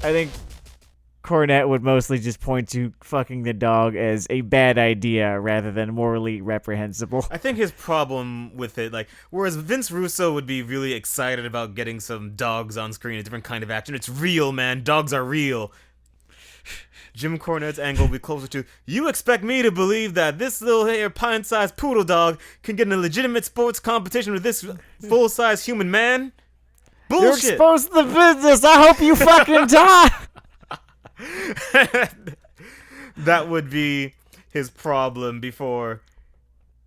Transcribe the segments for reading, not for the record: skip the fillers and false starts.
I think Cornette would mostly just point to fucking the dog as a bad idea rather than morally reprehensible. I think his problem with it, like, whereas Vince Russo would be really excited about getting some dogs on screen, a different kind of action. It's real, man. Dogs are real. Jim Cornette's angle will be closer to, you expect me to believe that this little hair pint-sized poodle dog can get in a legitimate sports competition with this full-size human man? Bullshit! You're exposed to the business. I hope you fucking die. That would be his problem before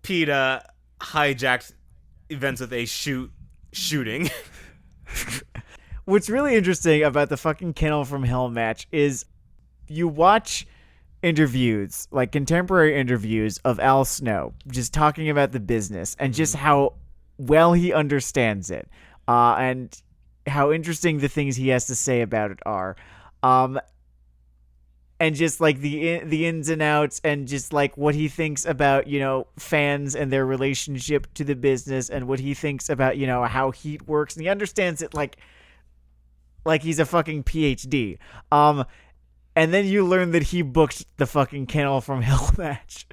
PETA hijacked events with a shooting. What's really interesting about the fucking Kennel from Hell match is you watch interviews, like contemporary interviews of Al Snow, just talking about the business and just how well he understands it, and how interesting the things he has to say about it are. And just like the ins and outs, and just like what he thinks about, fans and their relationship to the business, and what he thinks about, how heat works. And he understands it like he's a fucking PhD. And then you learn that he booked the fucking Kennel from Hell match.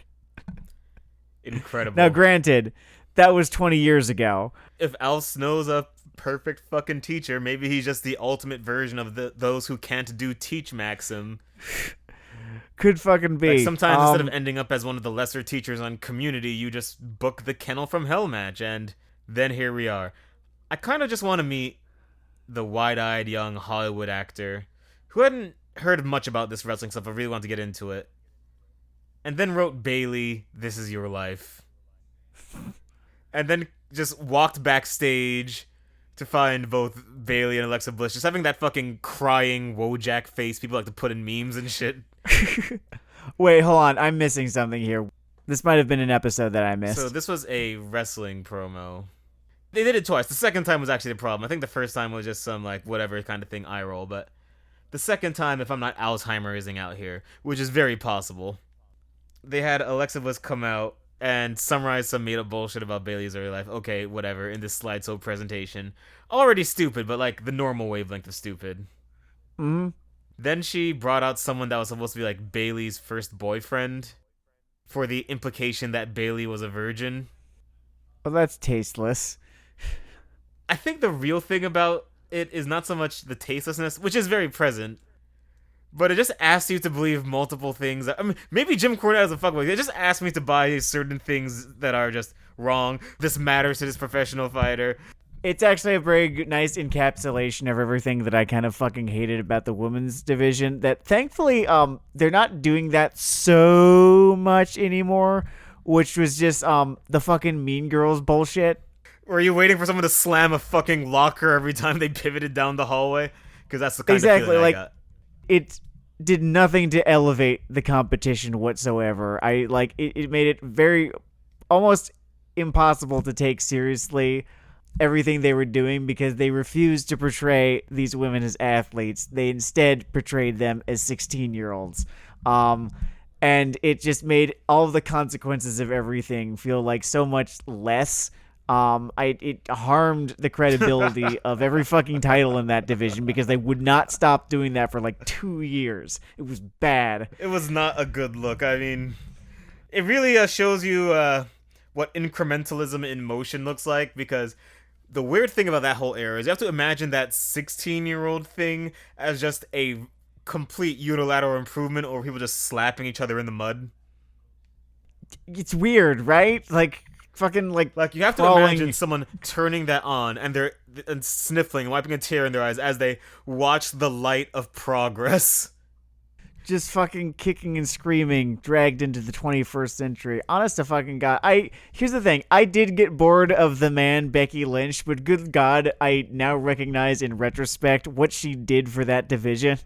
Incredible. Now, granted, that was 20 years ago. If Al Snow's a perfect fucking teacher, maybe he's just the ultimate version of those who can't do teach maxim. Could fucking be. Like sometimes instead of ending up as one of the lesser teachers on Community, you just book the Kennel from Hell match, and then here we are. I kind of just want to meet the wide-eyed young Hollywood actor who hadn't heard much about this wrestling stuff but really wanted to get into it, and then wrote Bayley, This Is Your Life, and then just walked backstage to find both Bayley and Alexa Bliss just having that fucking crying Wojak face people like to put in memes and shit. Wait, hold on. I'm missing something here. This might have been an episode that I missed. So this was a wrestling promo. They did it twice. The second time was actually the problem. I think the first time was just some like whatever kind of thing eye roll, but the second time, if I'm not Alzheimer'sing out here, which is very possible, they had Alexa Bliss come out and summarize some made-up bullshit about Bayley's early life. Okay, whatever, in this slideshow presentation. Already stupid, but like the normal wavelength of stupid. Mm-hmm. Then she brought out someone that was supposed to be like Bayley's first boyfriend for the implication that Bayley was a virgin. Well, that's tasteless. I think the real thing about it is not so much the tastelessness, which is very present, but it just asks you to believe multiple things. I mean, maybe Jim Cornette is a fuckboy. It just asked me to buy certain things that are just wrong. This matters to this professional fighter. It's actually a very nice encapsulation of everything that I kind of fucking hated about the women's division. That thankfully, they're not doing that so much anymore, which was just the fucking Mean Girls bullshit. Were you waiting for someone to slam a fucking locker every time they pivoted down the hallway? Because that's the kind of feeling I got. It did nothing to elevate the competition whatsoever. It made it very almost impossible to take seriously everything they were doing because they refused to portray these women as athletes. They instead portrayed them as 16-year-olds. And it just made all of the consequences of everything feel like so much less. It harmed the credibility of every fucking title in that division because they would not stop doing that for like 2 years. It was bad. It was not a good look. I mean, it really shows you what incrementalism in motion looks like, because the weird thing about that whole era is you have to imagine that 16-year-old thing as just a complete unilateral improvement over people just slapping each other in the mud. It's weird, right? Like fucking like you have to imagine someone turning that on and sniffling and wiping a tear in their eyes as they watch the light of progress. Just fucking kicking and screaming, dragged into the 21st century. Honest to fucking God. Here's the thing. I did get bored of the man, Becky Lynch, but good God, I now recognize in retrospect what she did for that division.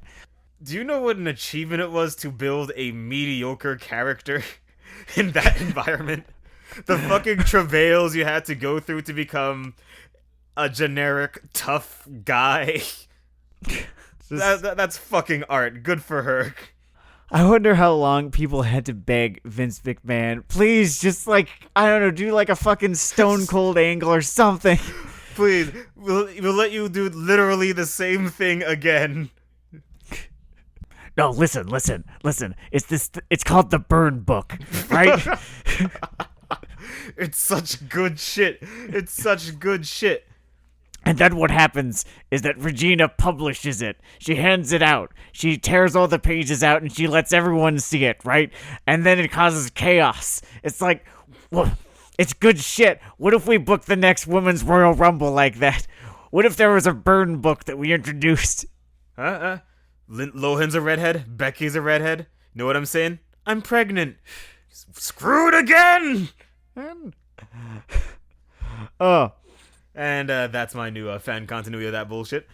Do you know what an achievement it was to build a mediocre character in that environment? The fucking travails you had to go through to become a generic tough guy. That's fucking art. Good for her. I wonder how long people had to beg Vince McMahon, please, just like, I don't know, do like a fucking Stone Cold Angle or something. Please, we'll let you do literally the same thing again. No, listen. It's called the Burn Book, right? It's such good shit. It's such good shit. And then what happens is that Regina publishes it. She hands it out. She tears all the pages out and she lets everyone see it, right? And then it causes chaos. It's like, well, it's good shit. What if we book the next Women's Royal Rumble like that? What if there was a Burn Book that we introduced? Lohan's a redhead. Becky's a redhead. You know what I'm saying? I'm pregnant. Screwed again! Oh. And that's my new fan continuity of that bullshit.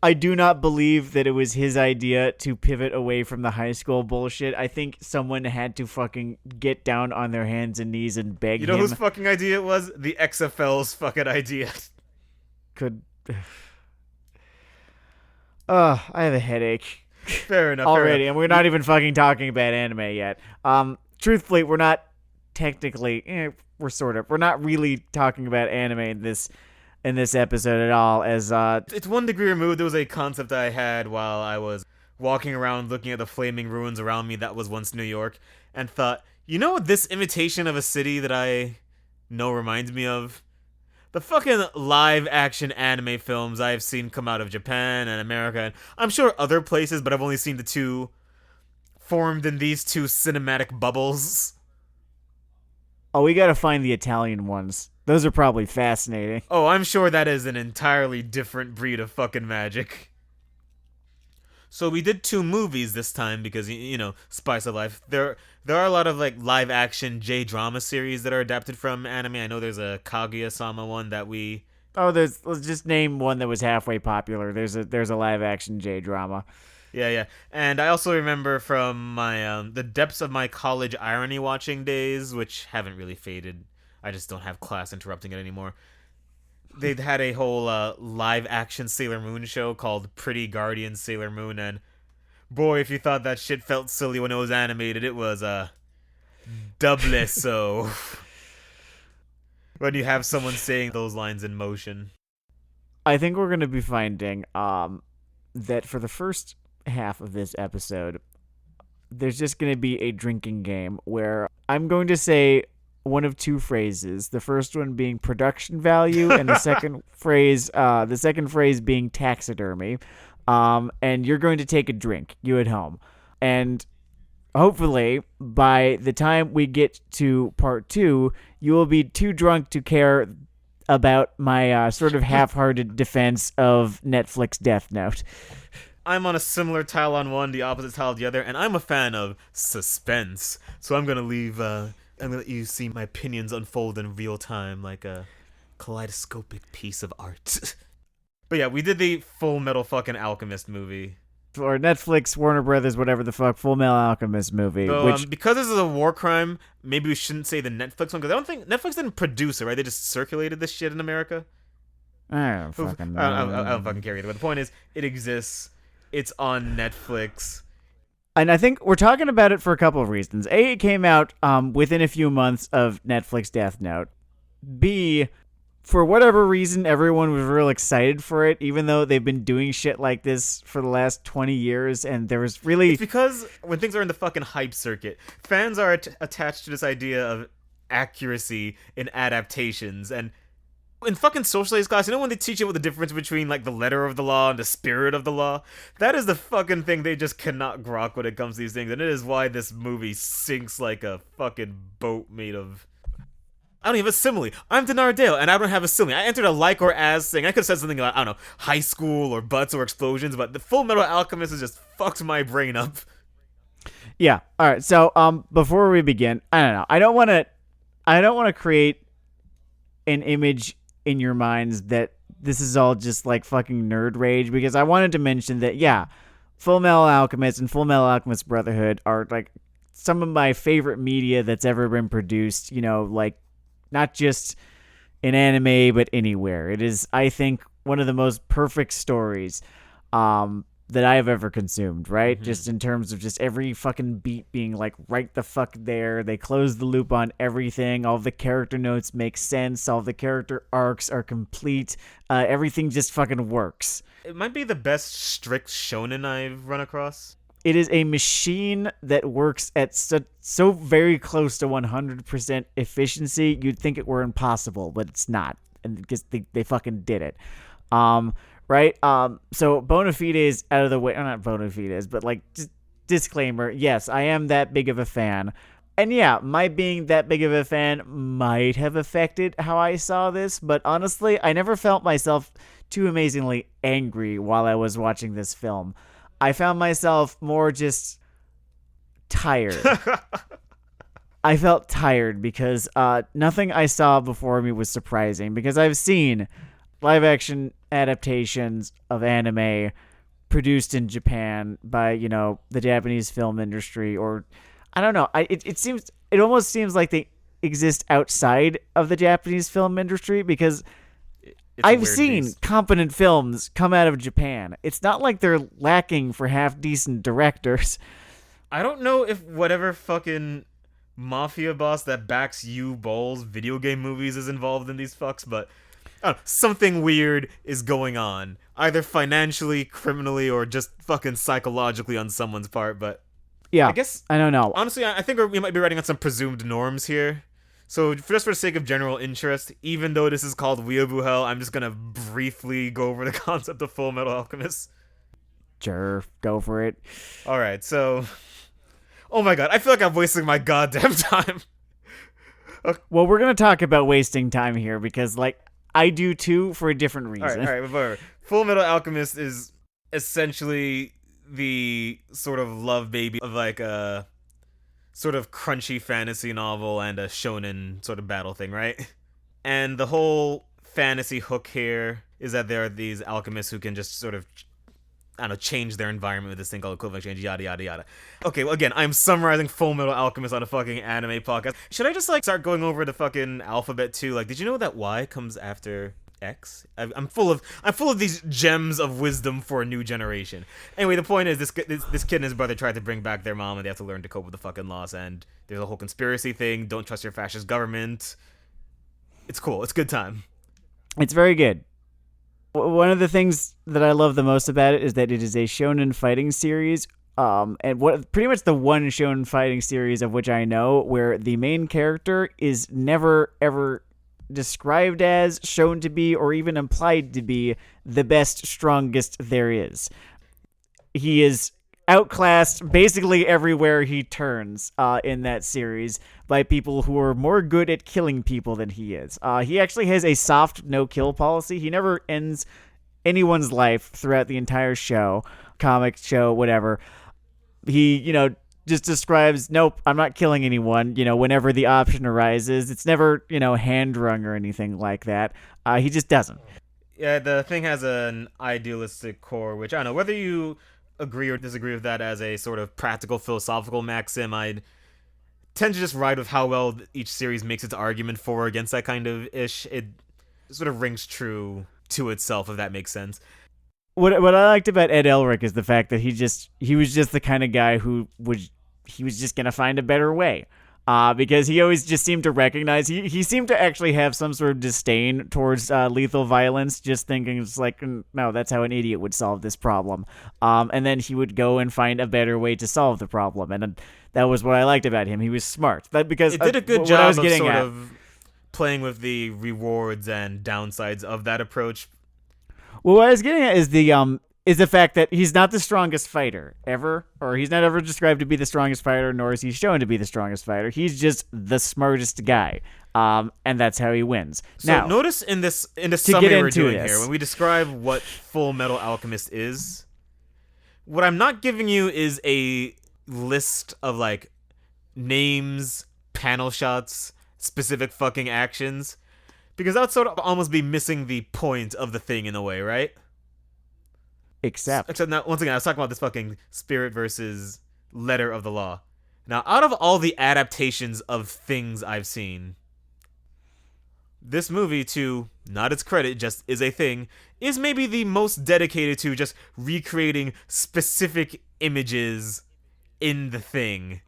I do not believe that it was his idea to pivot away from the high school bullshit. I think someone had to fucking get down on their hands and knees and beg him. You know whose fucking idea it was? The XFL's fucking idea. I have a headache. Fair enough. Already, and we're not even fucking talking about anime yet. Truthfully, we're not technically... we're not really talking about anime in this episode at all, as it's 1 degree removed. There was a concept I had while I was walking around looking at the flaming ruins around me that was once New York, and thought, you know what this imitation of a city that I know reminds me of? The fucking live action anime films I've seen come out of Japan and America, and I'm sure other places, but I've only seen the two formed in these two cinematic bubbles. Oh, we gotta find the Italian ones. Those are probably fascinating. Oh, I'm sure that is an entirely different breed of fucking magic. So we did 2 movies this time because, you know, spice of life. There are a lot of like live action J-drama series that are adapted from anime. I know there's a Kaguya-sama one that we... Oh, let's just name one that was halfway popular. There's a live action J-drama. Yeah. And I also remember from my the depths of my college irony watching days, which haven't really faded. I just don't have class interrupting it anymore. They'd had a whole live action Sailor Moon show called Pretty Guardian Sailor Moon, and boy, if you thought that shit felt silly when it was animated, it was doubly so. When you have someone saying those lines in motion. I think we're gonna be finding that for the first half of this episode, there's just going to be a drinking game where I'm going to say one of 2 phrases. The first one being production value, and the second phrase being taxidermy. And you're going to take a drink, you at home, and hopefully by the time we get to part 2, you will be too drunk to care about my sort of half-hearted defense of Netflix Death Note. I'm on a similar tile on one, the opposite tile the other, and I'm a fan of suspense. So I'm gonna let you see my opinions unfold in real time like a kaleidoscopic piece of art. But yeah, we did the Fullmetal fucking Alchemist movie. Or Netflix, Warner Brothers, whatever the fuck, Fullmetal Alchemist movie. So, because this is a war crime, maybe we shouldn't say the Netflix one, because I don't think Netflix didn't produce it, right? They just circulated this shit in America. I don't fucking know. I don't fucking care either. But the point is, it exists. It's on Netflix. And I think we're talking about it for a couple of reasons. A, it came out within a few months of Netflix Death Note. B, for whatever reason, everyone was real excited for it, even though they've been doing shit like this for the last 20 years, and there was really... It's because when things are in the fucking hype circuit, fans are attached to this idea of accuracy in adaptations, and in fucking social studies class, you know when they teach you what the difference between like the letter of the law and the spirit of the law? That is the fucking thing they just cannot grok when it comes to these things, and it is why this movie sinks like a fucking boat made of... I don't even have a simile. I'm Dinar Dale, and I don't have a simile. I entered a like or as thing. I could have said something like, I don't know, high school or butts or explosions, but the Fullmetal Alchemist has just fucked my brain up. Yeah. All right. So, before we begin, I don't know. I don't want to create an image in your minds that this is all just like fucking nerd rage, because I wanted to mention that, yeah, Fullmetal Alchemist and Fullmetal Alchemist Brotherhood are like some of my favorite media that's ever been produced, you know, like not just in anime, but anywhere. It is, I think, one of the most perfect stories that I have ever consumed, right? Mm-hmm. Just in terms of just every fucking beat being like right the fuck there. They close the loop on everything. All the character notes make sense. All the character arcs are complete. Everything just fucking works. It might be the best strict shonen I've run across. It is a machine that works at so very close to 100% efficiency. You'd think it were impossible, but it's not. And because they fucking did it. Right? So bona fides out of the way. Not bona fides, but like, just disclaimer. Yes, I am that big of a fan. And yeah, my being that big of a fan might have affected how I saw this, but honestly, I never felt myself too amazingly angry while I was watching this film. I found myself more just tired. I felt tired because nothing I saw before me was surprising, because I've seen live-action adaptations of anime produced in Japan by, you know, the Japanese film industry, or I don't know. It almost seems like they exist outside of the Japanese film industry, because I've seen competent films come out of Japan. It's not like they're lacking for half-decent directors. I don't know if whatever fucking mafia boss that backs you Bowl's video game movies is involved in these fucks, but something weird is going on. Either financially, criminally, or just fucking psychologically on someone's part, but yeah, I guess I don't know. Honestly, I think we might be writing on some presumed norms here. So, just for the sake of general interest, even though this is called Weeaboo Hell, I'm just gonna briefly go over the concept of Fullmetal Alchemist. Sure, go for it. Alright, so... Oh my god, I feel like I'm wasting my goddamn time. Okay. Well, we're gonna talk about wasting time here, because, like, I do too, for a different reason. Alright, whatever. Fullmetal Alchemist is essentially the sort of love baby of, like, a sort of crunchy fantasy novel and a shonen sort of battle thing, right? And the whole fantasy hook here is that there are these alchemists who can just sort of, I don't know, change their environment with this thing called equivalent exchange, yada yada yada. Okay, well, again, I'm summarizing Fullmetal Alchemist on a fucking anime podcast. Should I just, like, start going over the fucking alphabet too? Like, did you know that Y comes after X? I'm full of these gems of wisdom for a new generation. Anyway, the point is, this kid and his brother tried to bring back their mom, and they have to learn to cope with the fucking loss. And there's a whole conspiracy thing. Don't trust your fascist government. It's cool. It's a good time. It's very good. One of the things that I love the most about it is that it is a shonen fighting series. And what pretty much the one shonen fighting series of which I know where the main character is never ever described as, shown to be, or even implied to be the best, strongest there is. He is outclassed basically everywhere he turns in that series by people who are more good at killing people than he is. He actually has a soft no-kill policy. He never ends anyone's life throughout the entire show, comic show, whatever. He, just describes, nope, I'm not killing anyone, whenever the option arises. It's never, hand-wrung or anything like that. He just doesn't. Yeah, the thing has an idealistic core, which I don't know, whether you agree or disagree with that as a sort of practical philosophical maxim, I'd tend to just ride with how well each series makes its argument for or against that kind of ish. It sort of rings true to itself, if that makes sense. What I liked about Ed Elric is the fact that he was just the kind of guy who he was just gonna find a better way. Because he always just seemed to recognize, he seemed to actually have some sort of disdain towards lethal violence, just thinking it's like, no, that's how an idiot would solve this problem. And then he would go and find a better way to solve the problem. And that was what I liked about him. He was smart. Because it did a good job of sort of playing with the rewards and downsides of that approach. Well, what I was getting at is the fact that he's not the strongest fighter ever, or he's not ever described to be the strongest fighter, nor is he shown to be the strongest fighter. He's just the smartest guy, and that's how he wins. So now, notice in the summary we're doing here, when we describe what Fullmetal Alchemist is, what I'm not giving you is a list of, like, names, panel shots, specific fucking actions, because that would sort of almost be missing the point of the thing in a way, right? Except now, once again, I was talking about this fucking spirit versus letter of the law. Now, out of all the adaptations of things I've seen, this movie, to not its credit, just is a thing, is maybe the most dedicated to just recreating specific images in the thing,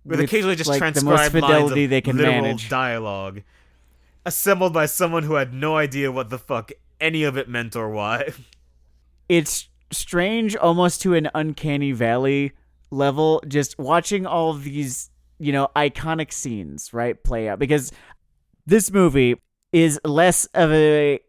with occasionally just like transcribed lines of they can literal manage. Dialogue, assembled by someone who had no idea what the fuck any of it meant or why. It's strange, almost to an uncanny valley, level, just watching all of these, iconic scenes, right, play out. Because this movie is less of a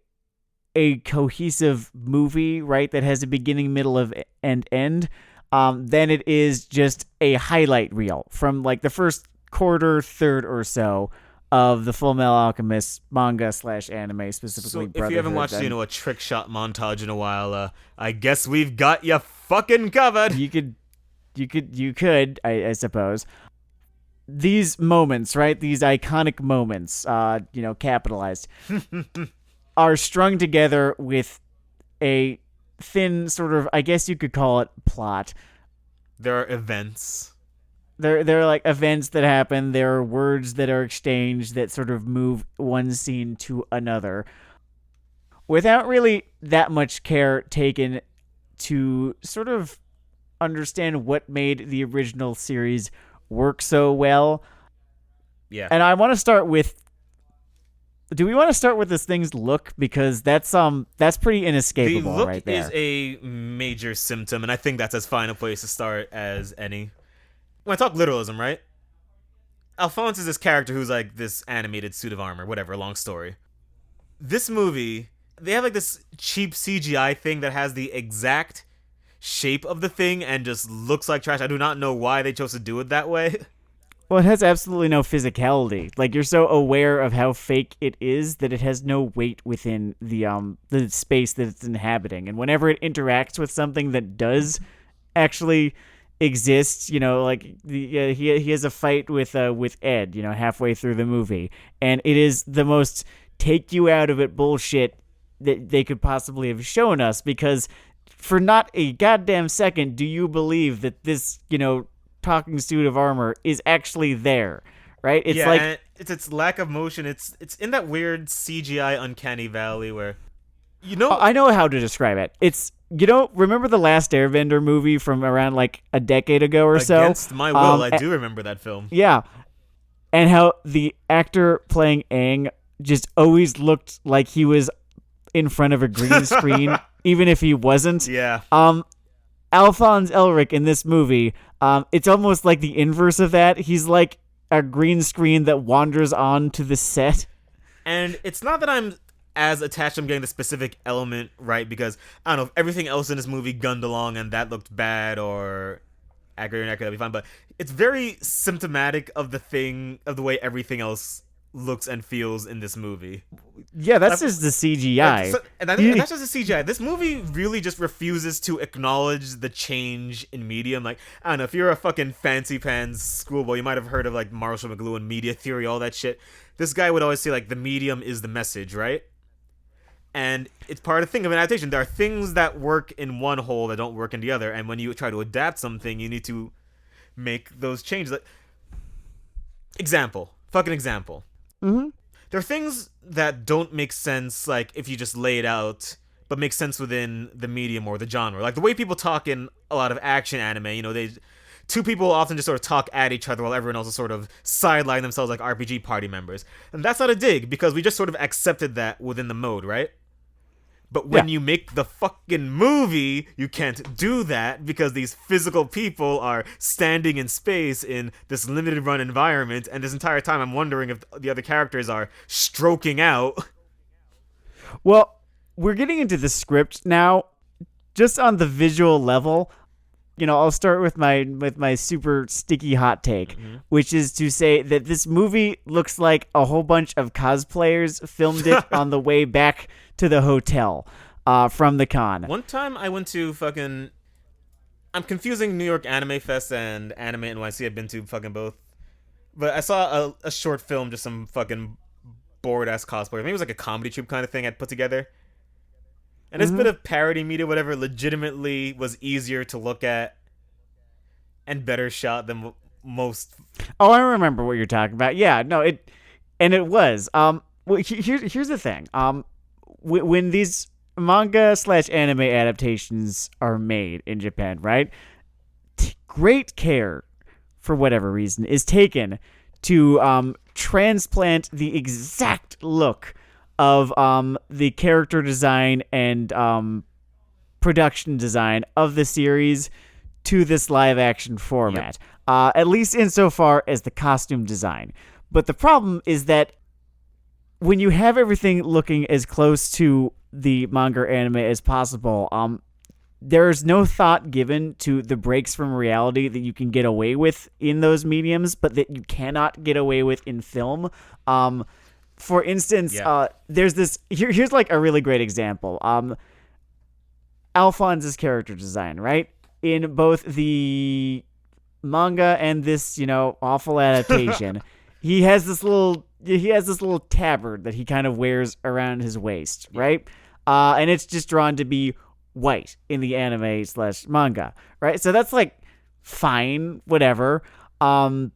cohesive movie, right, that has a beginning, middle, and end, than it is just a highlight reel from like the first quarter, third or so of the Fullmetal Alchemist manga / anime, specifically. So if you haven't watched, then a trick shot montage in a while, I guess we've got you fucking covered. you could, I suppose. These moments, right? These iconic moments, capitalized, are strung together with a thin sort of, I guess you could call it, plot. There are events. There are like events that happen. There are words that are exchanged that sort of move one scene to another, without really that much care taken to sort of understand what made the original series work so well. Yeah. And I want to start with, do we want to start with this thing's look? Because that's pretty inescapable. The look right there is a major symptom, and I think that's as fine a place to start as any. When I talk literalism, right? Alphonse is this character who's like this animated suit of armor, whatever, long story. This movie, they have like this cheap CGI thing that has the exact shape of the thing and just looks like trash. I do not know why they chose to do it that way. Well, it has absolutely no physicality. Like, you're so aware of how fake it is that it has no weight within the space that it's inhabiting. And whenever it interacts with something that does actually exist, like he has a fight with Ed, halfway through the movie, and it is the most take you out of it bullshit that they could possibly have shown us, because for not a goddamn second do you believe that this, talking suit of armor is actually there, right? It's like, and it's its lack of motion. It's in that weird CGI uncanny valley where, I know how to describe it. It's, remember the last Airbender movie from around like a decade ago or so? Against my will, I do remember that film. Yeah. And how the actor playing Aang just always looked like he was in front of a green screen, even if he wasn't. Yeah. Alphonse Elric in this movie, it's almost like the inverse of that. He's like a green screen that wanders onto the set. And it's not that I'm as attached to getting the specific element right, because I don't know if everything else in this movie gunned along and that looked bad or accurate and accurate, that'd be fine. But it's very symptomatic of the way everything else looks and feels in this movie. Yeah, that's just the CGI. And that's just the CGI. This movie really just refuses to acknowledge the change in medium. Like, I don't know, if you're a fucking fancy pants schoolboy, you might have heard of like Marshall McLuhan media theory, all that shit. This guy would always say like the medium is the message, right? And it's part of the thing of an adaptation. There are things that work in one whole that don't work in the other, and when you try to adapt something, you need to make those changes. Like, example. Mm-hmm. There are things that don't make sense, like, if you just lay it out, but make sense within the medium or the genre. Like, the way people talk in a lot of action anime, two people often just sort of talk at each other while everyone else is sort of sideline themselves like RPG party members. And that's not a dig, because we just sort of accepted that within the mode, right? But when you make the fucking movie, you can't do that, because these physical people are standing in space in this limited run environment, and this entire time I'm wondering if the other characters are stroking out. Well, we're getting into the script now. Just on the visual level, I'll start with my super sticky hot take, which is to say that this movie looks like a whole bunch of cosplayers filmed it on the way back to the hotel from the con. One time I went to I'm confusing New York Anime Fest and Anime NYC. I've been to fucking both. But I saw a short film, just some fucking bored-ass cosplayer. Maybe it was like a comedy troupe kind of thing I'd put together. And this bit of parody media, whatever, legitimately was easier to look at and better shot than most. Oh, I remember what you're talking about. Yeah, no, it was. Well, here's the thing. When these manga / anime adaptations are made in Japan, right? Great care, for whatever reason, is taken to transplant the exact look of the character design and production design of the series to this live action format, at least insofar as the costume design. But the problem is that when you have everything looking as close to the manga or anime as possible, there's no thought given to the breaks from reality that you can get away with in those mediums, but that you cannot get away with in film. For instance, there's this. Here's like a really great example. Alphonse's character design, right? In both the manga and this, awful adaptation, he has this little tabard that he kind of wears around his waist, right? And it's just drawn to be white in the anime / manga, right? So that's like fine, whatever. What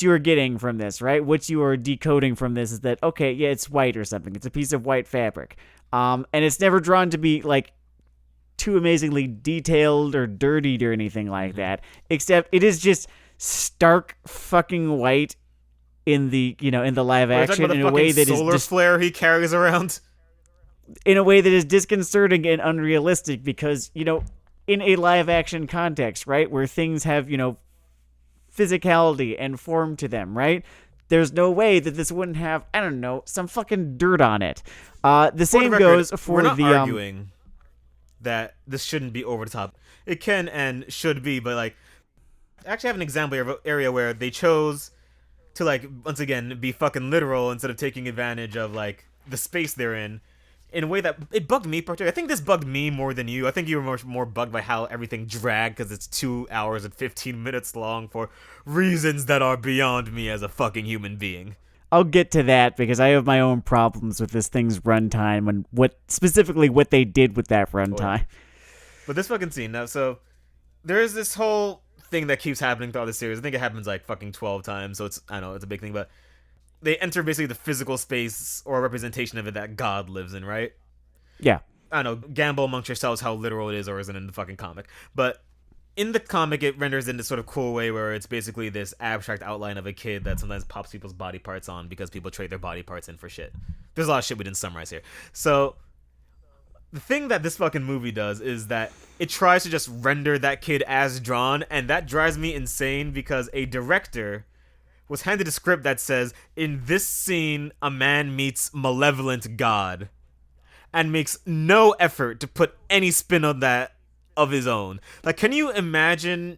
you are getting from this, right? What you are decoding from this is that, okay, yeah, it's white or something. It's a piece of white fabric. And it's never drawn to be like too amazingly detailed or dirtied or anything like that, except it is just stark fucking white in the live action in a way that is solar flare he carries around. In a way that is disconcerting and unrealistic because, in a live action context, right, where things have, physicality and form to them, right? There's no way that this wouldn't have, I don't know, some fucking dirt on it. The same goes for we're not the arguing that this shouldn't be over the top. It can and should be, but like, I actually have an example of an area where they chose to like once again be fucking literal instead of taking advantage of like the space they're in a way that it bugged me particularly. I think this bugged me more than you. I think you were more bugged by how everything dragged because it's 2 hours and 15 minutes long for reasons that are beyond me as a fucking human being. I'll get to that because I have my own problems with this thing's runtime and what they did with that runtime. But this fucking scene now, so there is this whole thing that keeps happening throughout the series. I think it happens like fucking 12 times, so it's a big thing, but they enter basically the physical space or representation of it that God lives in, right? Yeah. I don't know, gamble amongst yourselves how literal it is or isn't in the fucking comic. But in the comic, it renders in this sort of cool way where it's basically this abstract outline of a kid that sometimes pops people's body parts on because people trade their body parts in for shit. There's a lot of shit we didn't summarize here. So the thing that this fucking movie does is that it tries to just render that kid as drawn, and that drives me insane because a director was handed a script that says, in this scene, a man meets malevolent God, and makes no effort to put any spin on that of his own. Like, can you imagine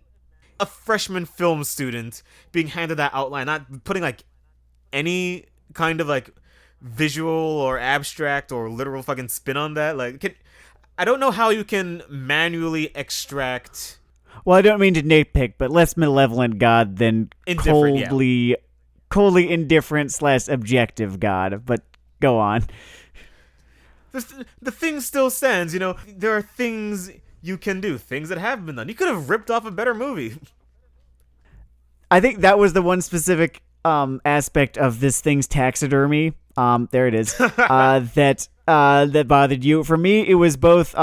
a freshman film student being handed that outline, not putting like any kind of like visual or abstract or literal fucking spin on that? Like, I don't know how you can manually extract. Well, I don't mean to nitpick, but less malevolent God than coldly indifferent / objective God. But go on. The thing still stands, there are things you can do, things that have been done. You could have ripped off a better movie. I think that was the one specific aspect of this thing's taxidermy. There it is. That bothered you. For me, it was both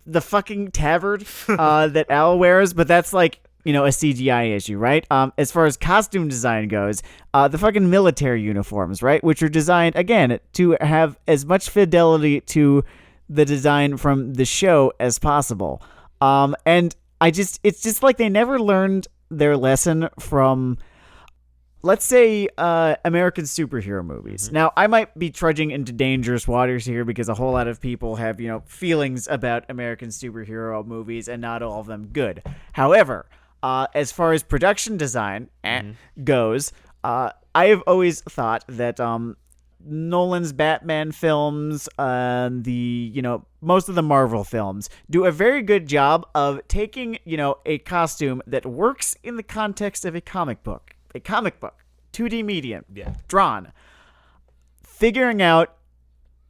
the fucking tabard that Al wears, but that's like, a CGI issue, right? As far as costume design goes, the fucking military uniforms, right? Which are designed, again, to have as much fidelity to the design from the show as possible. And it's just like they never learned their lesson from, let's say, American superhero movies. Mm-hmm. Now, I might be trudging into dangerous waters here because a whole lot of people have, feelings about American superhero movies and not all of them good. However, as far as production design goes, I have always thought that Nolan's Batman films, most of the Marvel films do a very good job of taking, a costume that works in the context of a comic book, 2D medium, drawn, figuring out,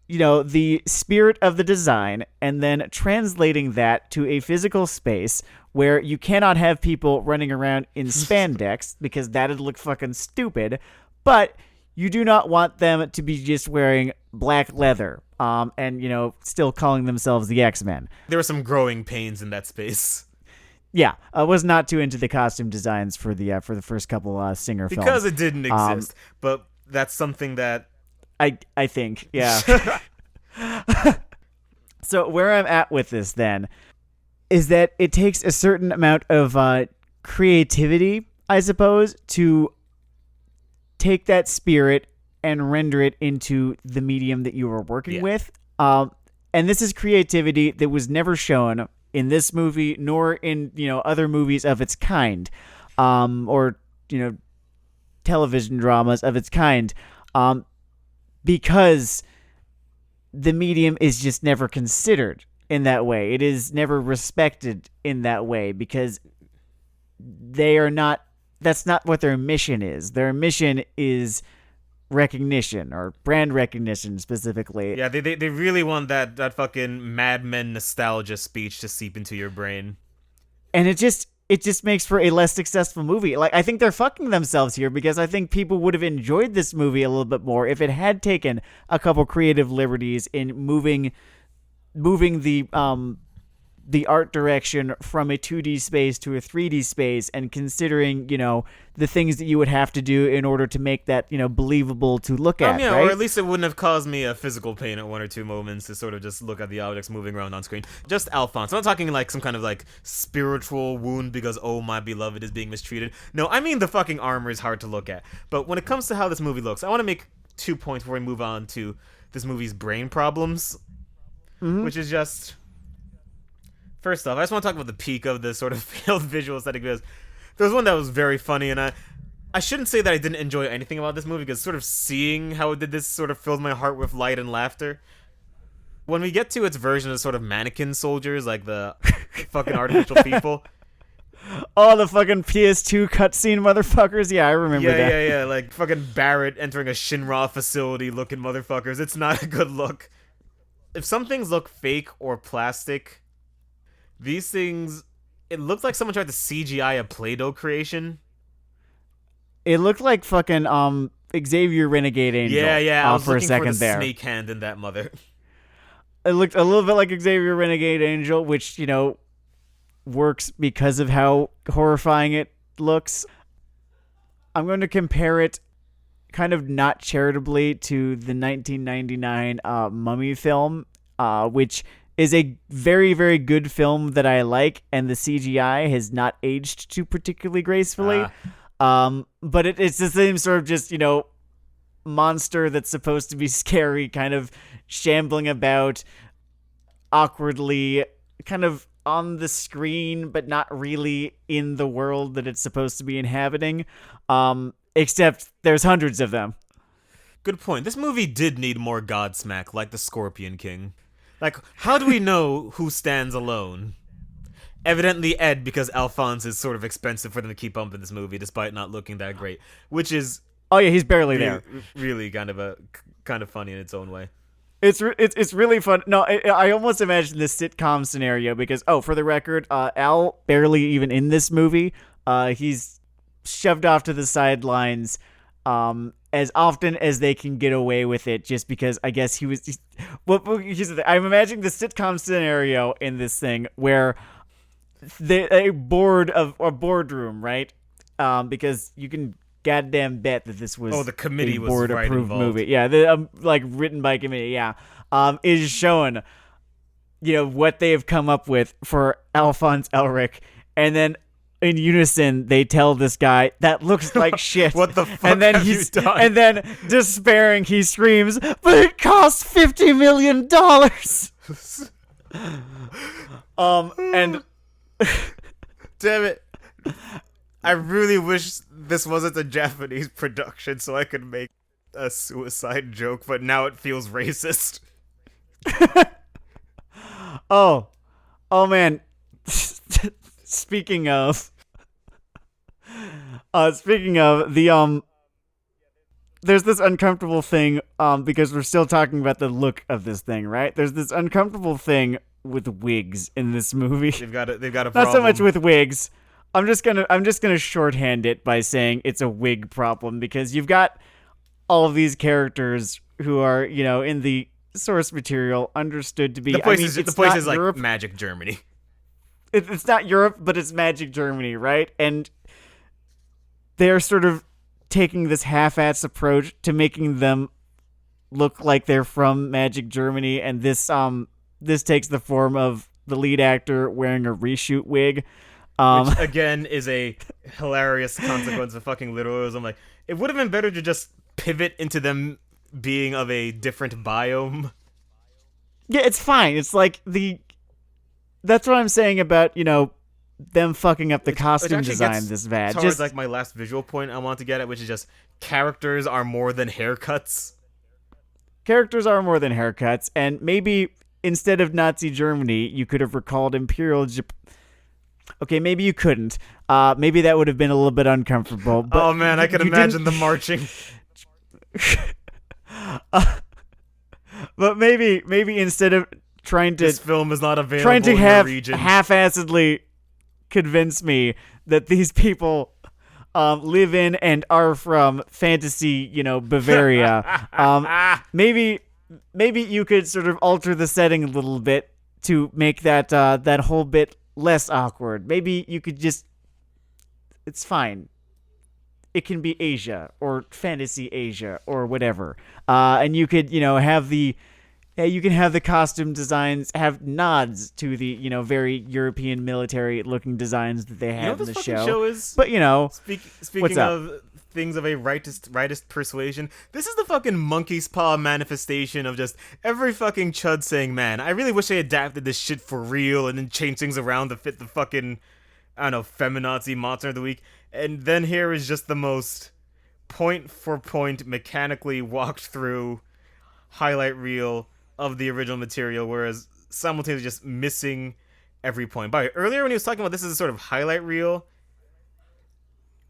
the spirit of the design and then translating that to a physical space where you cannot have people running around in spandex because that'd look fucking stupid, but you do not want them to be just wearing black leather, and, still calling themselves the X-Men. There were some growing pains in that space. Yeah, I was not too into the costume designs for the first couple Singer films. Because it didn't exist, but that's something that I think, yeah. So where I'm at with this then, is that it takes a certain amount of creativity, I suppose, to take that spirit and render it into the medium that you were working with. And this is creativity that was never shown in this movie, nor in other movies of its kind, or television dramas of its kind, because the medium is just never considered in that way. It is never respected in that way because they are not. That's not what their mission is. Their mission is recognition, or brand recognition specifically. Yeah, they really want that fucking Mad Men nostalgia speech to seep into your brain. And it just makes for a less successful movie. Like, I think they're fucking themselves here, because I think people would have enjoyed this movie a little bit more if it had taken a couple creative liberties in moving the art direction from a 2D space to a 3D space, and considering, the things that you would have to do in order to make that, believable to look at, yeah, right? or at least it wouldn't have caused me a physical pain at one or two moments to sort of just look at the objects moving around on screen. Just Alphonse. I'm not talking like some kind of like spiritual wound because, oh, my beloved is being mistreated. No, I mean the fucking armor is hard to look at. But when it comes to how this movie looks, I want to make 2 points before we move on to this movie's brain problems, which is just... First off, I just want to talk about the peak of the sort of failed visual aesthetic, because there was one that was very funny, and I shouldn't say that I didn't enjoy anything about this movie, because sort of seeing how it did this sort of filled my heart with light and laughter. When we get to its version of sort of mannequin soldiers, like the fucking artificial people. Oh, the fucking PS2 cutscene motherfuckers. Yeah, I remember that. Yeah, like fucking Barrett entering a Shinra facility looking motherfuckers. It's not a good look. If some things look fake or plastic... These things, it looked like someone tried to CGI a Play-Doh creation. It looked like fucking Xavier Renegade Angel. Yeah. I was for looking a second for the there. snake hand in that mother. It looked a little bit like Xavier Renegade Angel, which works because of how horrifying it looks. I'm going to compare it, kind of not charitably, to the 1999 Mummy film, which is a very, very good film that I like, and the CGI has not aged too particularly gracefully. But it's the same sort of just, monster that's supposed to be scary, kind of shambling about awkwardly, kind of on the screen, but not really in the world that it's supposed to be inhabiting. Except there's hundreds of them. Good point. This movie did need more Godsmack, like the Scorpion King. Like, how do we know who stands alone? Evidently Ed, because Alphonse is sort of expensive for them to keep up in this movie, despite not looking that great. Which is... Oh yeah, he's barely there. Really kind of funny in its own way. It's really fun. No, I almost imagine this sitcom scenario because, for the record, Al barely even in this movie. He's shoved off to the sidelines as often as they can get away with it, just because I guess here's the thing. I'm imagining the sitcom scenario in this thing where a boardroom, right? Because you can goddamn bet that this was the committee a was board right approved involved. movie. Yeah, like written by committee. Yeah, is showing what they have come up with for Alphonse Elric, and then in unison they tell this guy that looks like shit. What the fuck and then have you done? And then despairing he screams, "But it cost $50 million!" And damn it, I really wish this wasn't a Japanese production so I could make a suicide joke, but now it feels racist. Oh man. Speaking of the there's this uncomfortable thing because we're still talking about the look of this thing, right? There's this uncomfortable thing with wigs in this movie. They've got a problem. Not so much with wigs. I'm just gonna shorthand it by saying it's a wig problem, because you've got all of these characters who are, in the source material understood to be the place is like Europe. Magic Germany. It's not Europe, but it's Magic Germany, right? And they're sort of taking this half-assed approach to making them look like they're from Magic Germany, and this takes the form of the lead actor wearing a reshoot wig. Which, again, is a hilarious consequence of fucking literalism. Like, it would have been better to just pivot into them being of a different biome. Yeah, it's fine. It's like that's what I'm saying about, them fucking up the costume design this bad. Towards like my last visual point I want to get at, which is just characters are more than haircuts. Characters are more than haircuts, and maybe instead of Nazi Germany, you could have recalled Imperial Japan. Okay, maybe you couldn't. Maybe that would have been a little bit uncomfortable. But oh man, I can imagine the marching. But maybe instead of trying to this film is not available trying to in have your region. half-assedly convince me that these people live in and are from fantasy, Bavaria. Maybe you could sort of alter the setting a little bit to make that whole bit less awkward. Maybe you could just, it's fine. It can be Asia or fantasy Asia or whatever. And you could, have the costume designs have nods to the, very European military looking designs that they have in the show is? But, speaking of things of a rightist persuasion, this is the fucking monkey's paw manifestation of just every fucking chud saying, man, I really wish they adapted this shit for real and then changed things around to fit the fucking, I don't know, feminazi monster of the week. And then here is just the most point for point mechanically walked through highlight reel of the original material, whereas simultaneously just missing every point. By the way, earlier when he was talking about this as a sort of highlight reel,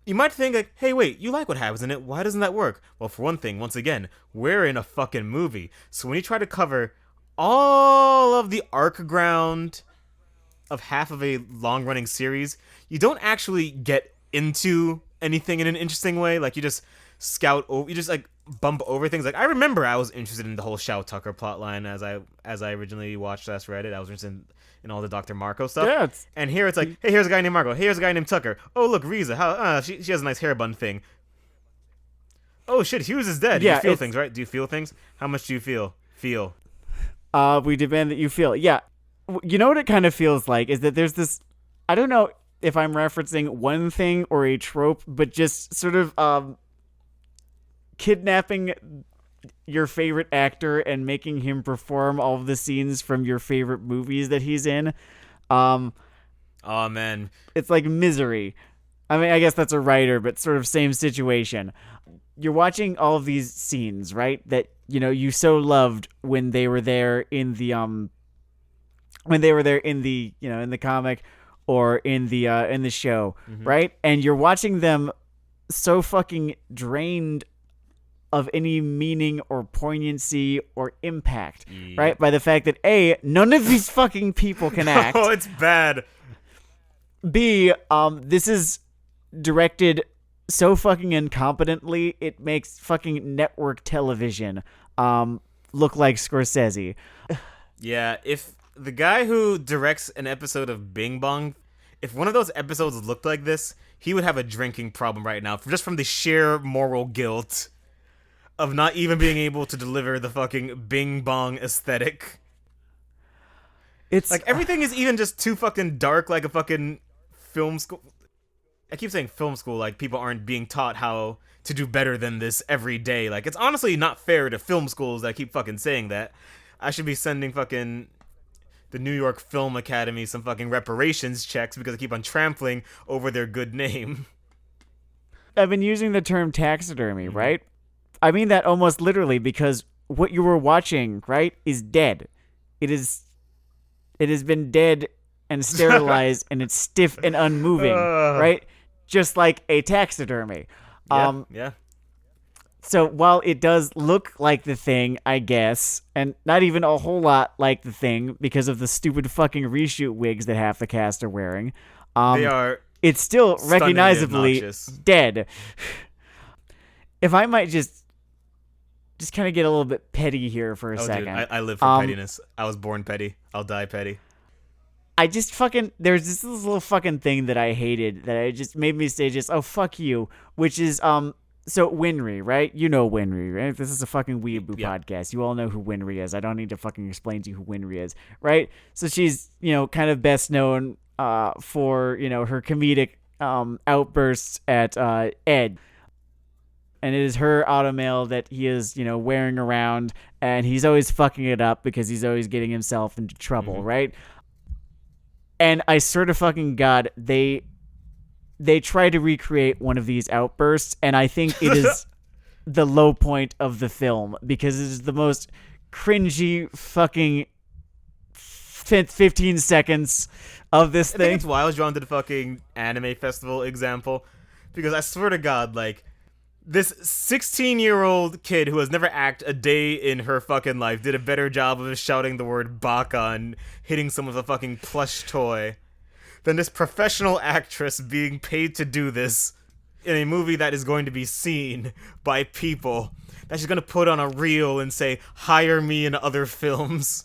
you might think like, hey, wait, you like what happens in it. Why doesn't that work? Well, for one thing, once again, we're in a fucking movie. So when you try to cover all of the arc ground of half of a long-running series, you don't actually get into anything in an interesting way. Like, you just scout over, you just like bump over things. Like, I remember I was interested in the whole Shao Tucker plotline as I originally watched Reddit. I was interested in all the Dr. Marco stuff. Yeah, and here it's like, hey, here's a guy named Marco. Hey, here's a guy named Tucker. Oh, look, Riza. How she has a nice hair bun thing. Oh shit, Hughes is dead. Yeah, you feel things, right? Do you feel things? How much do you feel? We demand that you feel. Yeah. You know what it kind of feels like is that there's this, I don't know if I'm referencing one thing or a trope, but just sort of kidnapping your favorite actor and making him perform all of the scenes from your favorite movies that he's in. Oh man, it's like Misery. I mean, I guess that's a writer, but sort of same situation. You're watching all of these scenes, right? That, you so loved when they were there in the in the comic or in the show, right? And you're watching them so fucking drained of any meaning or poignancy or impact, right? By the fact that A, none of these fucking people can act. Oh, it's bad. B, this is directed so fucking incompetently, it makes fucking network television look like Scorsese. Yeah, if the guy who directs an episode of Bing Bong, if one of those episodes looked like this, he would have a drinking problem right now, just from the sheer moral guilt of not even being able to deliver the fucking Bing Bong aesthetic. It's like, everything is even just too fucking dark, like a fucking film school. I keep saying film school, like people aren't being taught how to do better than this every day. Like, it's honestly not fair to film schools that keep fucking saying that. I should be sending fucking the New York Film Academy some fucking reparations checks because I keep on trampling over their good name. I've been using the term taxidermy, right? I mean that almost literally, because what you were watching, right, is dead. It has been dead and sterilized and it's stiff and unmoving, right? Just like a taxidermy. Yeah. So while it does look like the Thing, I guess, and not even a whole lot like the Thing because of the stupid fucking reshoot wigs that half the cast are wearing, they are. It's still recognizably dead. If I might just kind of get a little bit petty here for a second. Dude, I live for pettiness. I was born petty. I'll die petty. I just fucking, there's this little fucking thing that I hated that I just made me say just, oh, fuck you, which is, So Winry, right? You know Winry, right? This is a fucking Weeaboo Yeah. podcast. You all know who Winry is. I don't need to fucking explain to you who Winry is, right? So she's, kind of best known for, her comedic outbursts at Ed. And it is her automail that he is, wearing around, and he's always fucking it up because he's always getting himself into trouble, right? And I swear to fucking God, they try to recreate one of these outbursts, and I think it is the low point of the film because it is the most cringy fucking 15 seconds of this I thing. think it's why I was drawn to the fucking anime festival example, because I swear to God, like, this 16-year-old kid who has never acted a day in her fucking life did a better job of shouting the word baka and hitting someone with a fucking plush toy than this professional actress being paid to do this in a movie that is going to be seen by people that she's going to put on a reel and say, hire me in other films.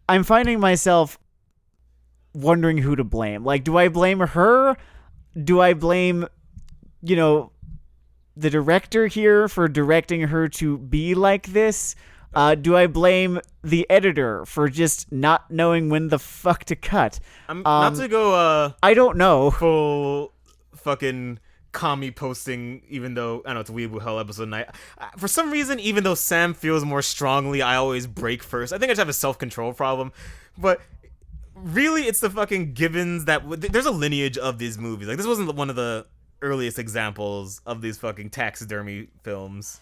I'm finding myself wondering who to blame. Like, do I blame her? Do I blame, the director here for directing her to be like this? Do I blame the editor for just not knowing when the fuck to cut? Not to go I don't know. full fucking commie posting, even though I know it's a Weeaboo Hell episode night. For some reason, even though Sam feels more strongly, I always break first. I think I just have a self-control problem, but really, it's the fucking Gibbons that there's a lineage of these movies. Like, this wasn't one of the earliest examples of these fucking taxidermy films.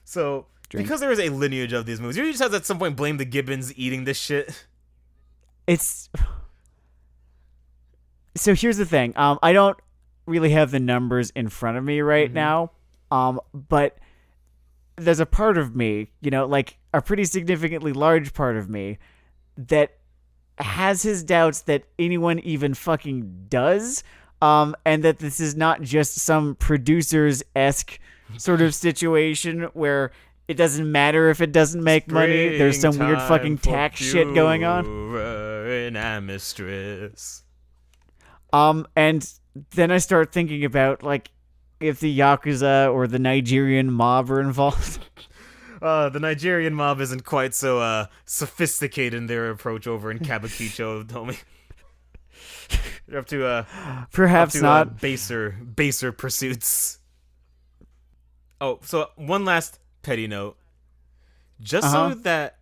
So, because there is a lineage of these movies, you just have to at some point blame the Gibbons eating this shit. So here's the thing. I don't really have the numbers in front of me right now. But there's a part of me, like a pretty significantly large part of me that has his doubts that anyone even fucking does. And that this is not just some producers-esque sort of situation where it doesn't matter if it doesn't make money. There's some weird fucking tax shit going on. And then I start thinking about, like, if the Yakuza or the Nigerian mob are involved. The Nigerian mob isn't quite so sophisticated in their approach over in Kabukicho, homie. They're up to perhaps not baser pursuits. Oh, so one last petty note, just so that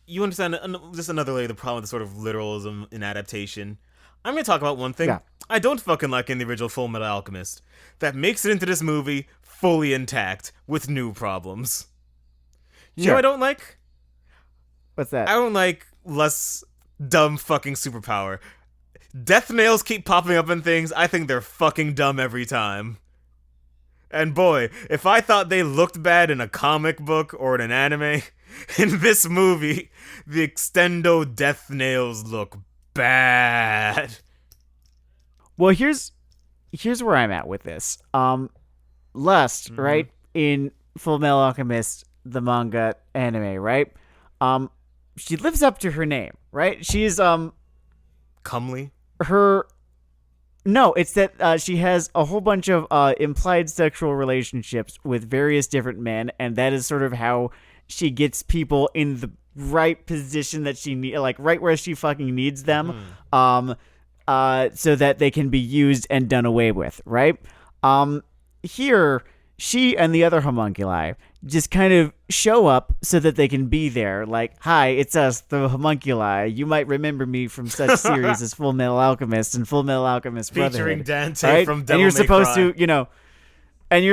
you understand just another layer of the problem with the sort of literalism in adaptation. I'm gonna talk about one thing I don't fucking like in the original Fullmetal Alchemist that makes it into this movie fully intact with new problems. You know what I don't like? What's that? I don't like less dumb fucking superpower. Death nails keep popping up in things. I think they're fucking dumb every time. And boy, if I thought they looked bad in a comic book or in an anime, in this movie, the extendo death nails look bad. Well, here's where I'm at with this. Lust, right? In Fullmetal Alchemist, the manga anime, right? She lives up to her name, right? She's comely. No, it's that she has a whole bunch of implied sexual relationships with various different men, and that is sort of how she gets people in the right position that she need, like right where she fucking needs them, so that they can be used and done away with, right? Here, she and the other homunculi just kind of show up so that they can be there. Like, hi, it's us, the homunculi. You might remember me from such series as Fullmetal Alchemist and Fullmetal Alchemist Brotherhood. Featuring Dante right? from Devil And you're May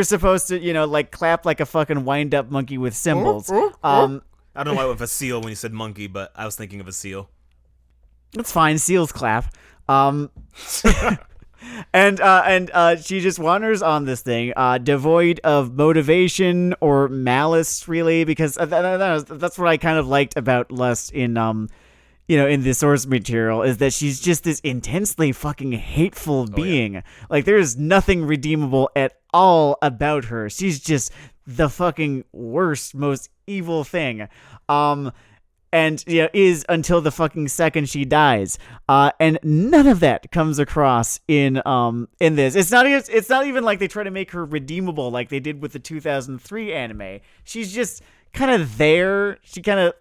supposed Cry. to, like clap like a fucking wind-up monkey with cymbals. I don't know why I went with a seal when you said monkey, but I was thinking of a seal. It's fine. Seals clap. And she just wanders on this thing, devoid of motivation or malice, really, because that's what I kind of liked about Lust in in the source material, is that she's just this intensely fucking hateful being. Yeah. Like, there's nothing redeemable at all about her. She's just the fucking worst, most evil thing. and is until the fucking second she dies. And none of that comes across in this. It's not even like they try to make her redeemable like they did with the 2003 anime. She's just kind of there. She kind of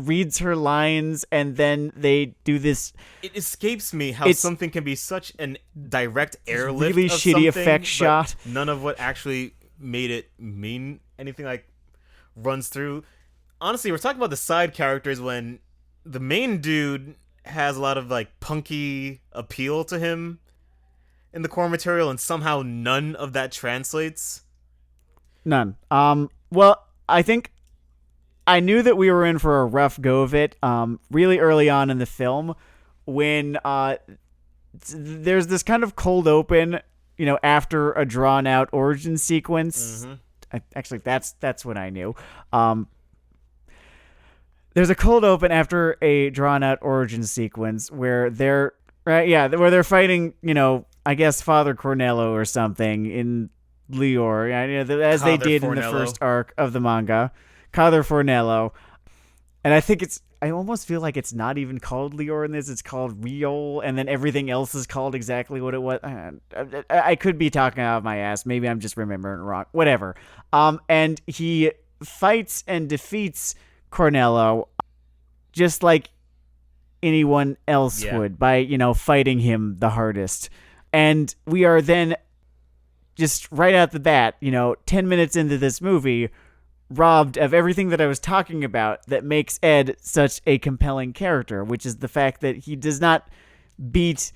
reads her lines, and then they do this. It escapes me how something can be such an direct airlift, really of shitty effect shot. None of what actually made it mean anything like runs through. Honestly, we're talking about the side characters when the main dude has a lot of like punky appeal to him in the core material, and somehow none of that translates. None. Well, I think I knew that we were in for a rough go of it really early on in the film when there's this kind of cold open, after a drawn out origin sequence. Actually, that's when I knew. There's a cold open after a drawn out origin sequence where they're where they're fighting, I guess Father Cornello or something in Lior, as they did in the first arc of the manga. Father Fornello. And I almost feel like it's not even called Lior in this. It's called Riol, and then everything else is called exactly what it was. I could be talking out of my ass. Maybe I'm just remembering it wrong. Whatever. And he fights and defeats Cornello just like anyone else would by, fighting him the hardest. And we are then just right out the bat, 10 minutes into this movie, robbed of everything that I was talking about that makes Ed such a compelling character, which is the fact that he does not beat,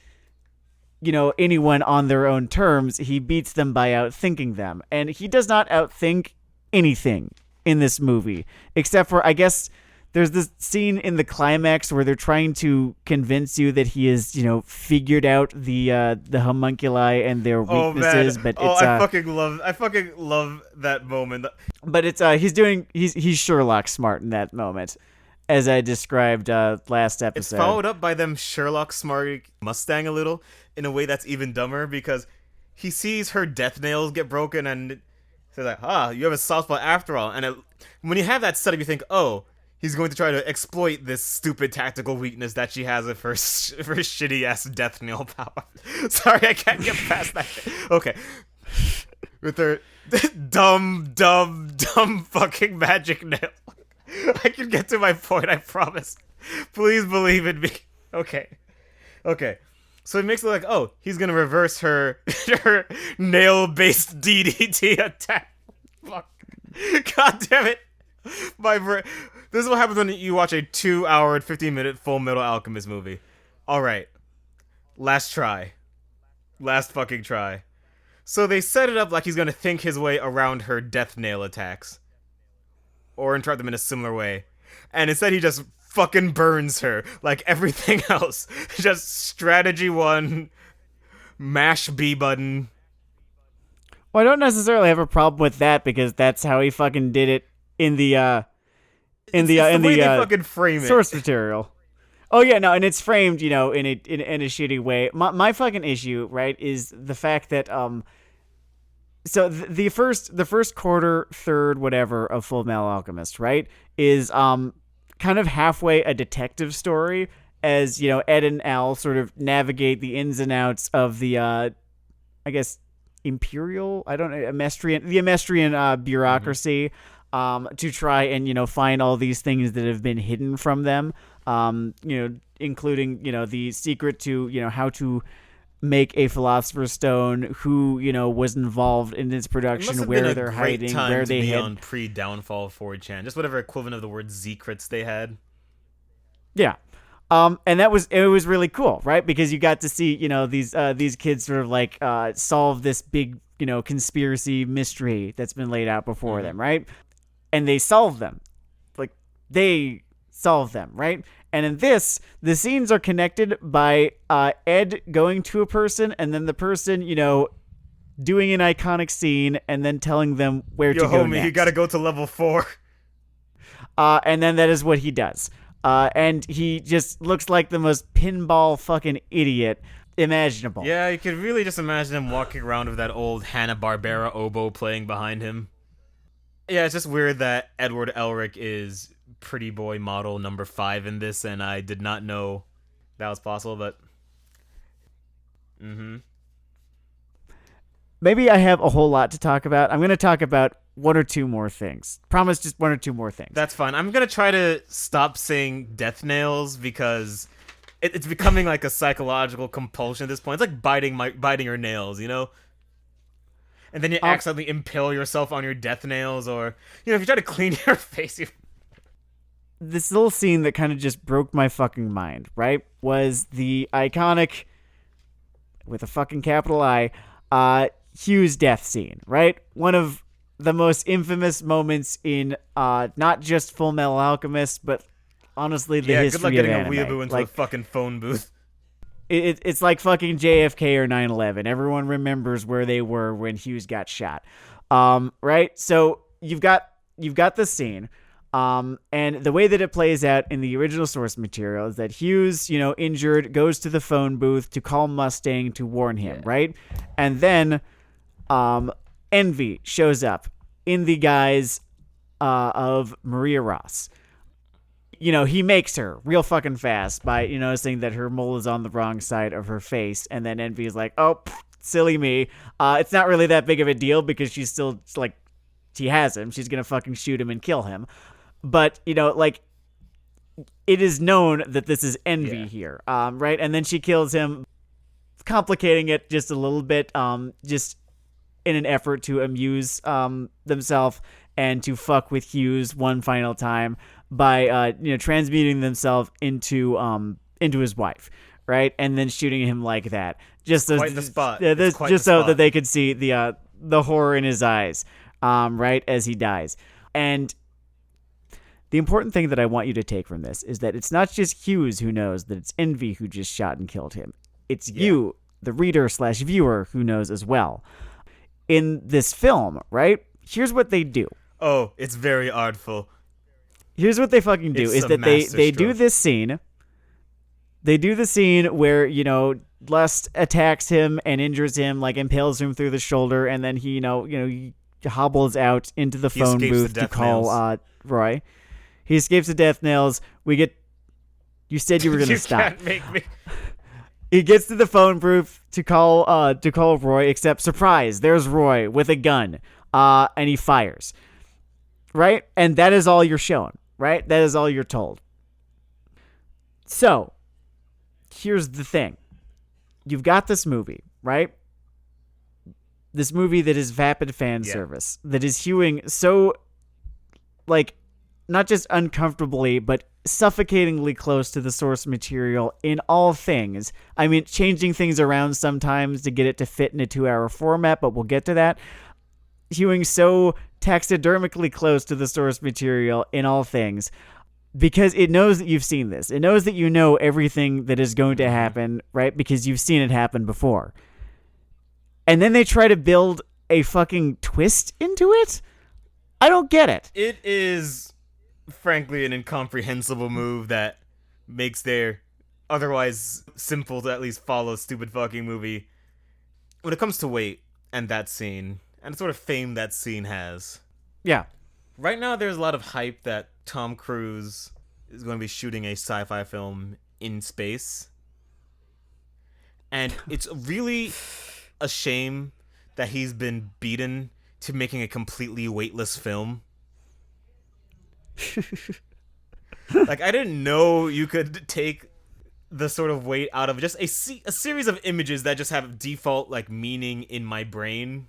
anyone on their own terms. He beats them by outthinking them. And he does not outthink anything in this movie, except for, I guess, there's this scene in the climax where they're trying to convince you that he has, figured out the homunculi and their weaknesses. But it's I fucking love that moment. But it's he's Sherlock smart in that moment, as I described last episode. It's followed up by them Sherlock smart Mustang a little in a way that's even dumber, because he sees her death nails get broken and says like, you have a soft spot after all. And when you have that setup, you think, he's going to try to exploit this stupid tactical weakness that she has of her shitty ass death nail power. Sorry, I can't get past that. Okay. With her dumb fucking magic nail. I can get to my point, I promise. Please believe in me. Okay. So it makes it like, he's gonna reverse her nail-based DDT attack. Fuck. God damn it. My brain. This is what happens when you watch a 2-hour and 15-minute Fullmetal Alchemist movie. Alright. Last fucking try. So they set it up like he's gonna think his way around her death nail attacks. Or interrupt them in a similar way. And instead he just fucking burns her like everything else. Just strategy 1, mash B button. Well, I don't necessarily have a problem with that, because that's how he fucking did it in the fucking frame source material. Oh yeah, no, and it's framed, in a shitty way. My fucking issue, right, is the fact that so the first quarter, third, whatever of Fullmetal Alchemist, right, is kind of halfway a detective story, as Ed and Al sort of navigate the ins and outs of the I guess Imperial, I don't know, the Amestrian bureaucracy. To try and, find all these things that have been hidden from them, including, the secret to, how to make a Philosopher's Stone, who, was involved in its production, where they're hiding, where they had on pre-downfall 4chan, just whatever equivalent of the word secrets they had. Yeah. And it was really cool, right? Because you got to see, these kids sort of like solve this big, conspiracy mystery that's been laid out before them, right? And they solve them. Right? And in this, the scenes are connected by Ed going to a person, and then the person, doing an iconic scene, and then telling them where to go homie, next. You gotta go to level 4. And then that is what he does. And he just looks like the most pinball fucking idiot imaginable. Yeah, you could really just imagine him walking around with that old Hanna-Barbera oboe playing behind him. Yeah, it's just weird that Edward Elric is pretty boy model number 5 in this, and I did not know that was possible, but Maybe I have a whole lot to talk about. I'm going to talk about one or two more things. Promise, just one or two more things. That's fine. I'm gonna try to stop saying death nails because it's becoming like a psychological compulsion at this point. It's like biting your nails, you know? And then you accidentally impale yourself on your death nails, or if you try to clean your face, This little scene that kind of just broke my fucking mind, right? Was the iconic, with a fucking capital I, Hugh's death scene, right? One of the most infamous moments in not just Fullmetal Alchemist, but honestly the history of anime. Good luck getting a weeaboo into a fucking phone booth. It's like fucking JFK or 9/11. Everyone remembers where they were when Hughes got shot, right? So you've got this scene, and the way that it plays out in the original source material is that Hughes, injured, goes to the phone booth to call Mustang to warn him, right? And then Envy shows up in the guise of Maria Ross. He makes her real fucking fast by, saying that her mole is on the wrong side of her face. And then Envy is like, oh, silly me. It's not really that big of a deal because she's still, she has him. She's going to fucking shoot him and kill him. But, it is known that this is Envy here, right? And then she kills him, complicating it just a little bit, just in an effort to amuse themselves and to fuck with Hughes one final time by transmuting themselves into his wife, right? And then shooting him like that, just so, quite the spot. That they could see the horror in his eyes, right, as he dies. And the important thing that I want you to take from this is that it's not just Hughes who knows that it's Envy who just shot and killed him. It's you, the reader/viewer, who knows as well. In this film, right? Here's what they do. Oh, it's very artful. Here's what they fucking do, is that they do this scene. They do the scene where, Lust attacks him and injures him, impales him through the shoulder, and then he, he hobbles out into the phone booth to call Roy. He escapes the death nails. You said you were going to stop. You can't make me. He gets to the phone booth to call Roy, except surprise, there's Roy with a gun, and he fires, right? And that is all you're shown, right? That is all you're told. So, here's the thing. You've got this movie, right? This movie that is vapid fan service, that is hewing so, not just uncomfortably, but suffocatingly close to the source material in all things. I mean, changing things around sometimes to get it to fit in a 2-hour format, but we'll get to that. Hewing so taxidermically close to the source material in all things because it knows that you've seen this. It knows that you know everything that is going to happen, right? Because you've seen it happen before. And then they try to build a fucking twist into it? I don't get it. It is frankly an incomprehensible move that makes their otherwise simple to at least follow stupid fucking movie. When it comes to weight and that scene and the sort of fame that scene has, right now there's a lot of hype that Tom Cruise is going to be shooting a sci-fi film in space, and it's really a shame that he's been beaten to making a completely weightless film. I didn't know you could take the sort of weight out of just a series of images that just have default meaning in my brain.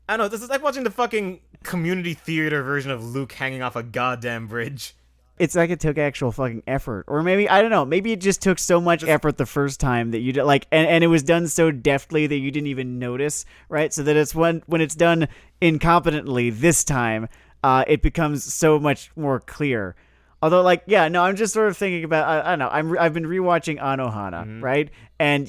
I don't know, this is like watching the fucking community theater version of Luke hanging off a goddamn bridge. It's like it took actual fucking effort, or maybe, I don't know, maybe it just took so much effort the first time that you did, and it was done so deftly that you didn't even notice, right? So that it's when it's done incompetently this time, it becomes so much more clear. Although, I'm just sort of thinking about, I don't know, I've been rewatching Anohana, right? And,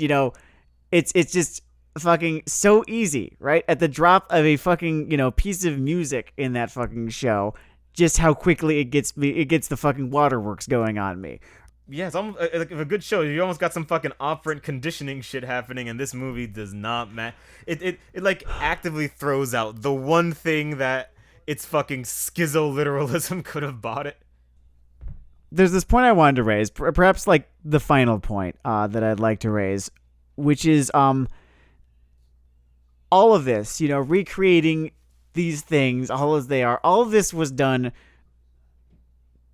it's just fucking so easy, right? At the drop of a fucking, piece of music in that fucking show, just how quickly it gets the fucking waterworks going on me. Yeah, it's almost like a good show. You almost got some fucking operant conditioning shit happening, and this movie does not match. It actively throws out the one thing that its fucking schizo-literalism could have bought it. There's this point I wanted to raise, perhaps like the final point that I'd like to raise, which is all of this, recreating these things, all as they are, all of this was done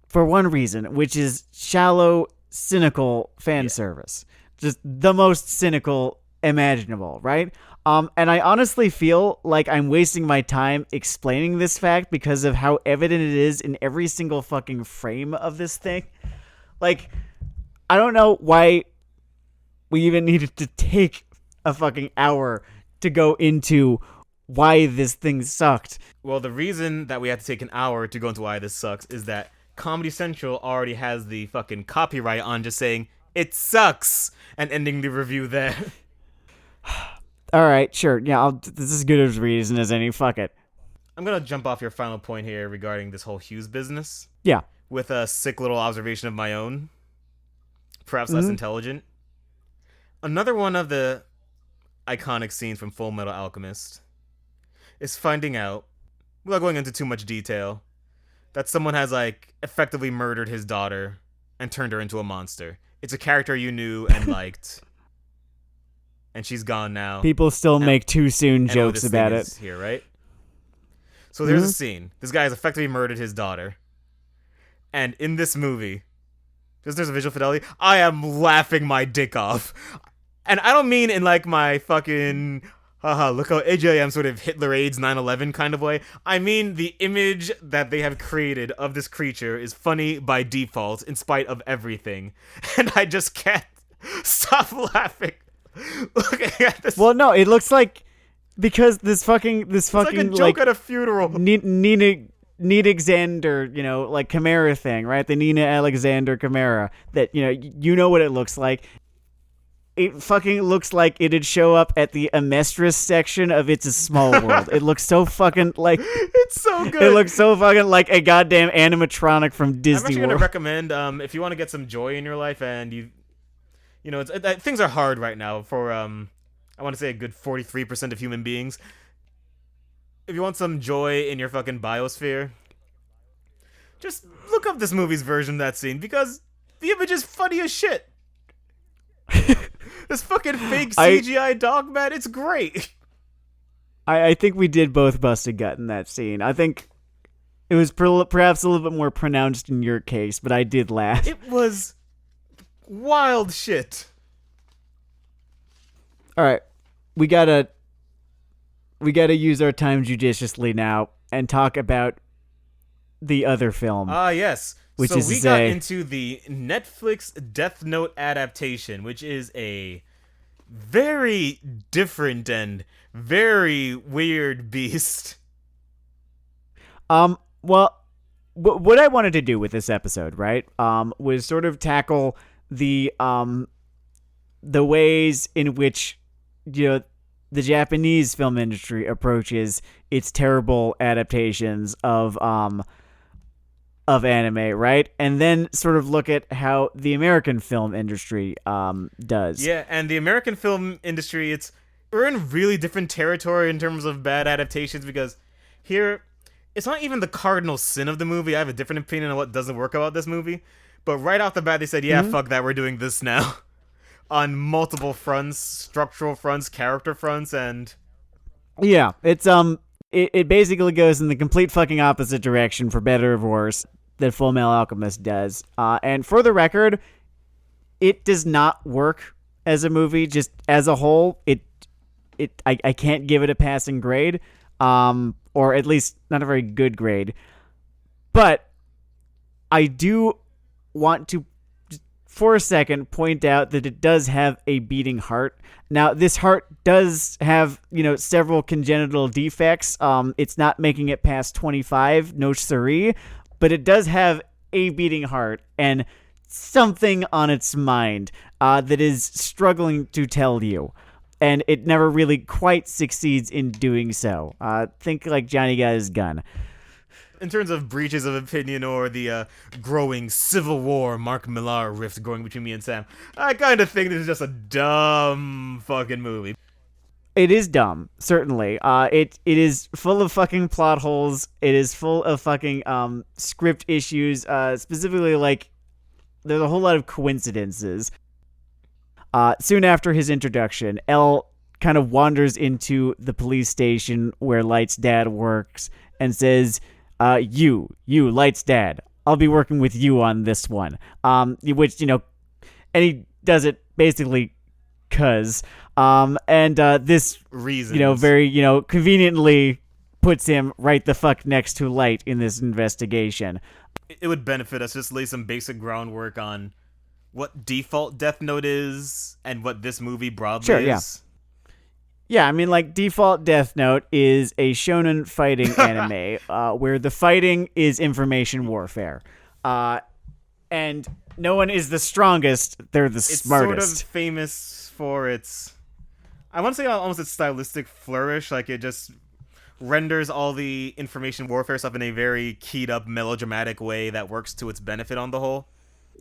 for one reason, which is shallow, cynical fan service. Just the most cynical imaginable, right? And I honestly feel like I'm wasting my time explaining this fact because of how evident it is in every single fucking frame of this thing. Like, I don't know why we even needed to take a fucking hour to go into why this thing sucked. Well, the reason that we had to take an hour to go into why this sucks is that Comedy Central already has the fucking copyright on just saying, it sucks, and ending the review there. All right, sure. Yeah, this is good as a reason as any. Fuck it. I'm going to jump off your final point here regarding this whole Hughes business. Yeah. With a sick little observation of my own. Perhaps less intelligent. Another one of the iconic scenes from Fullmetal Alchemist is finding out, without going into too much detail, that someone has, effectively murdered his daughter and turned her into a monster. It's a character you knew and liked. And she's gone now. People still make too soon jokes about it. Here, right? So there's a scene. This guy has effectively murdered his daughter. And in this movie, because there's a visual fidelity, I am laughing my dick off. And I don't mean in my fucking, haha, look how edgy I am, sort of Hitler AIDS 9/11 kind of way. I mean the image that they have created of this creature is funny by default, in spite of everything. And I just can't stop laughing. Looking at this. Well, no, it looks like because this fucking it's like a joke at a funeral. Nina Xander, Chimera thing, right? The Nina Alexander Chimera that you know what it looks like. It fucking looks like it'd show up at the Amestris section of It's a Small World. It looks so fucking like it's so good. It looks so fucking like a goddamn animatronic from Disney I'm actually World. gonna recommend if you want to get some joy in your life and things are hard right now for I want to say a good 43% of human beings. If you want some joy in your fucking biosphere, just look up this movie's version of that scene because the image is funny as shit. This fucking fake CGI dog man, it's great. I think we did both bust a gut in that scene. I think it was perhaps a little bit more pronounced in your case, but I did laugh. It was wild shit. All right, we gotta use our time judiciously now and talk about the other film. Yes. Which so is we got into the Netflix Death Note adaptation, which is a very different and very weird beast. Well, what I wanted to do with this episode, right, was sort of tackle the ways in which the Japanese film industry approaches its terrible adaptations of anime, right? And then sort of look at how the American film industry does. Yeah, and the American film industry, we're in really different territory in terms of bad adaptations because here, it's not even the cardinal sin of the movie. I have a different opinion on what doesn't work about this movie. But right off the bat, they said, fuck that, we're doing this now. On multiple fronts, structural fronts, character fronts, and... Yeah, it's, it basically goes in the complete fucking opposite direction, for better or worse, that Fullmetal Alchemist does. And for the record, it does not work as a movie, just as a whole. I can't give it a passing grade, or at least not a very good grade. But I do want to, for a second, point out that it does have a beating heart. Now, this heart does have, several congenital defects. It's not making it past 25, no siree, but it does have a beating heart and something on its mind that is struggling to tell you. And it never really quite succeeds in doing so. Think like Johnny got his gun. In terms of breaches of opinion or the growing Civil War Mark Millar rift growing between me and Sam, I kind of think this is just a dumb fucking movie. It is dumb, certainly. It is full of fucking plot holes. It is full of fucking script issues. Specifically, like there's a whole lot of coincidences. Soon after his introduction, L kind of wanders into the police station where Light's dad works and says, you, Light's dad, I'll be working with you on this one. Which, and he does it basically cause, this reasons, very, conveniently puts him right the fuck next to Light in this investigation. It would benefit us just lay some basic groundwork on what default Death Note is and what this movie broadly is. Yeah, I mean, like, default Death Note is a shonen fighting anime where the fighting is information warfare. And no one is the strongest, they're the smartest. It's sort of famous for its, I want to say almost its stylistic flourish. Like, it just renders all the information warfare stuff in a very keyed up, melodramatic way that works to its benefit on the whole.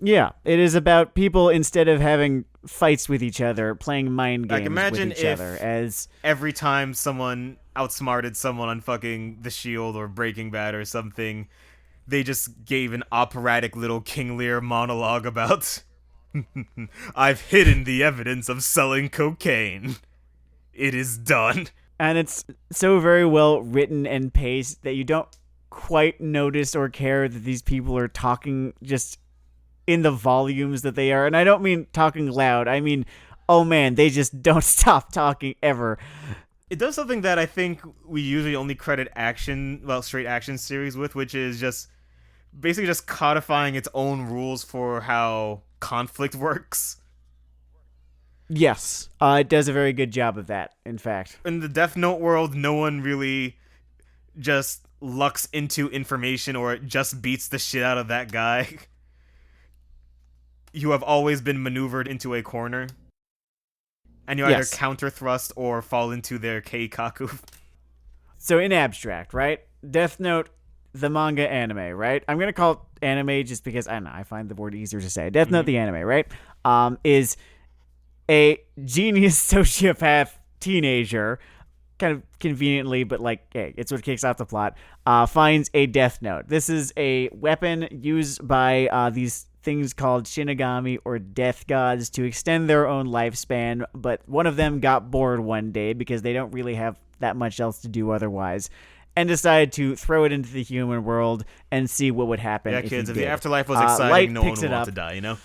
Yeah, it is about people, instead of having fights with each other, playing mind games with each other. As every time someone outsmarted someone on fucking The Shield or Breaking Bad or something, they just gave an operatic little King Lear monologue about, I've hidden the evidence of selling cocaine. It is done. And it's so very well written and paced that you don't quite notice or care that these people are talking just in the volumes that they are. And I don't mean talking loud. I mean, oh man, they just don't stop talking ever. It does something that I think we usually only credit straight action series with, which is just basically just codifying its own rules for how conflict works. Yes, it does a very good job of that, in fact. In the Death Note world, no one really just lucks into information or just beats the shit out of that guy. You have always been maneuvered into a corner, and you either counter thrust or fall into their keikaku. So in abstract, right? Death Note, the manga anime, right? I'm going to call it anime just because, I don't know, I find the word easier to say. Death Note, the anime, right? Is a genius sociopath teenager, kind of conveniently, but like, hey, it's what kicks off the plot, finds a Death Note. This is a weapon used by these things called Shinigami or death gods to extend their own lifespan, but one of them got bored one day because they don't really have that much else to do otherwise, and decided to throw it into the human world and see what would happen. Yeah, if kids, he if did. the afterlife was exciting, no one would want to die, you know?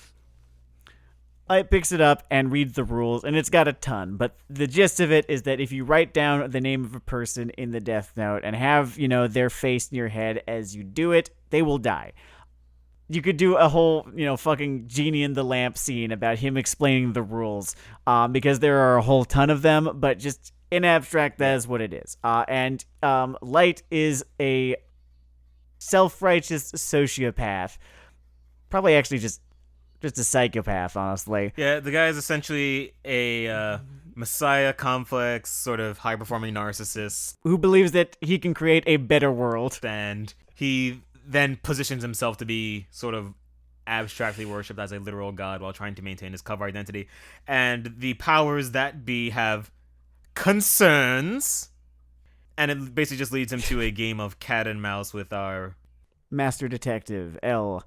Light picks it up and reads the rules, and it's got a ton, but the gist of it is that if you write down the name of a person in the Death Note and have, their face in your head as you do it, they will die. You could do a whole, fucking Genie in the Lamp scene about him explaining the rules, because there are a whole ton of them, but just in abstract, that is what it is. And Light is a self-righteous sociopath. Probably actually just a psychopath, honestly. Yeah, the guy is essentially a messiah complex, sort of high-performing narcissist. Who believes that he can create a better world. And he then positions himself to be sort of abstractly worshipped as a literal god while trying to maintain his cover identity. And the powers that be have concerns. And it basically just leads him to a game of cat and mouse with our Master Detective, L.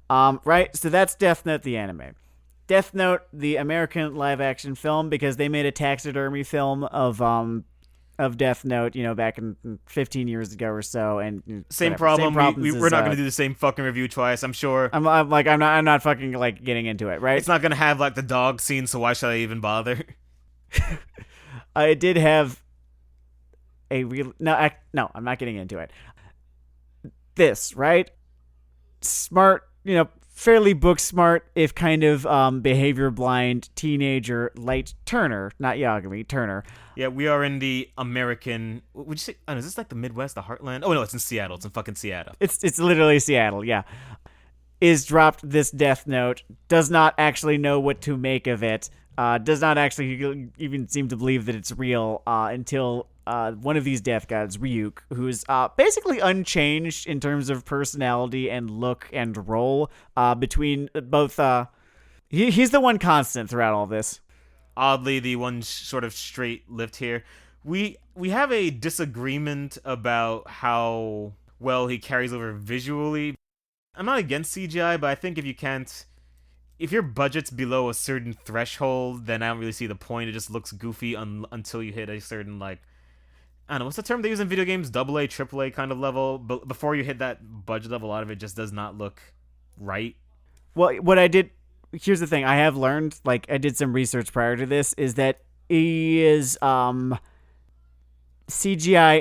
Right, so that's Death Note, the anime. Death Note, the American live-action film, because they made a taxidermy film of Death Note, back in 15 years ago or so, and same problem. We're not going to do the same fucking review twice. I'm sure. I'm not fucking like getting into it, right? It's not going to have like the dog scene, so why should I even bother? It did have a real no. I'm not getting into it. This, right? Smart, fairly book smart, if kind of behavior blind teenager Light Turner, not Yagami, Turner. Yeah, we are in the American. Would you say? Is this like the Midwest, the Heartland? Oh no, it's in Seattle. It's in fucking Seattle. It's literally Seattle. Yeah, is dropped this Death Note. Does not actually know what to make of it. Does not actually even seem to believe that it's real until one of these death gods, Ryuk, who's basically unchanged in terms of personality and look and role between both. He's the one constant throughout all this. oddly the one sort of straight lift here. We have a disagreement about how well he carries over visually. I'm not against CGI, but I think if your budget's below a certain threshold, then I don't really see the point. It just looks goofy until you hit a certain, like, I don't know, what's the term they use in video games? AA, AAA kind of level. But before you hit that budget level, a lot of it just does not look right. Well, here's the thing. I have learned, like, I did some research prior to this, is that he is CGI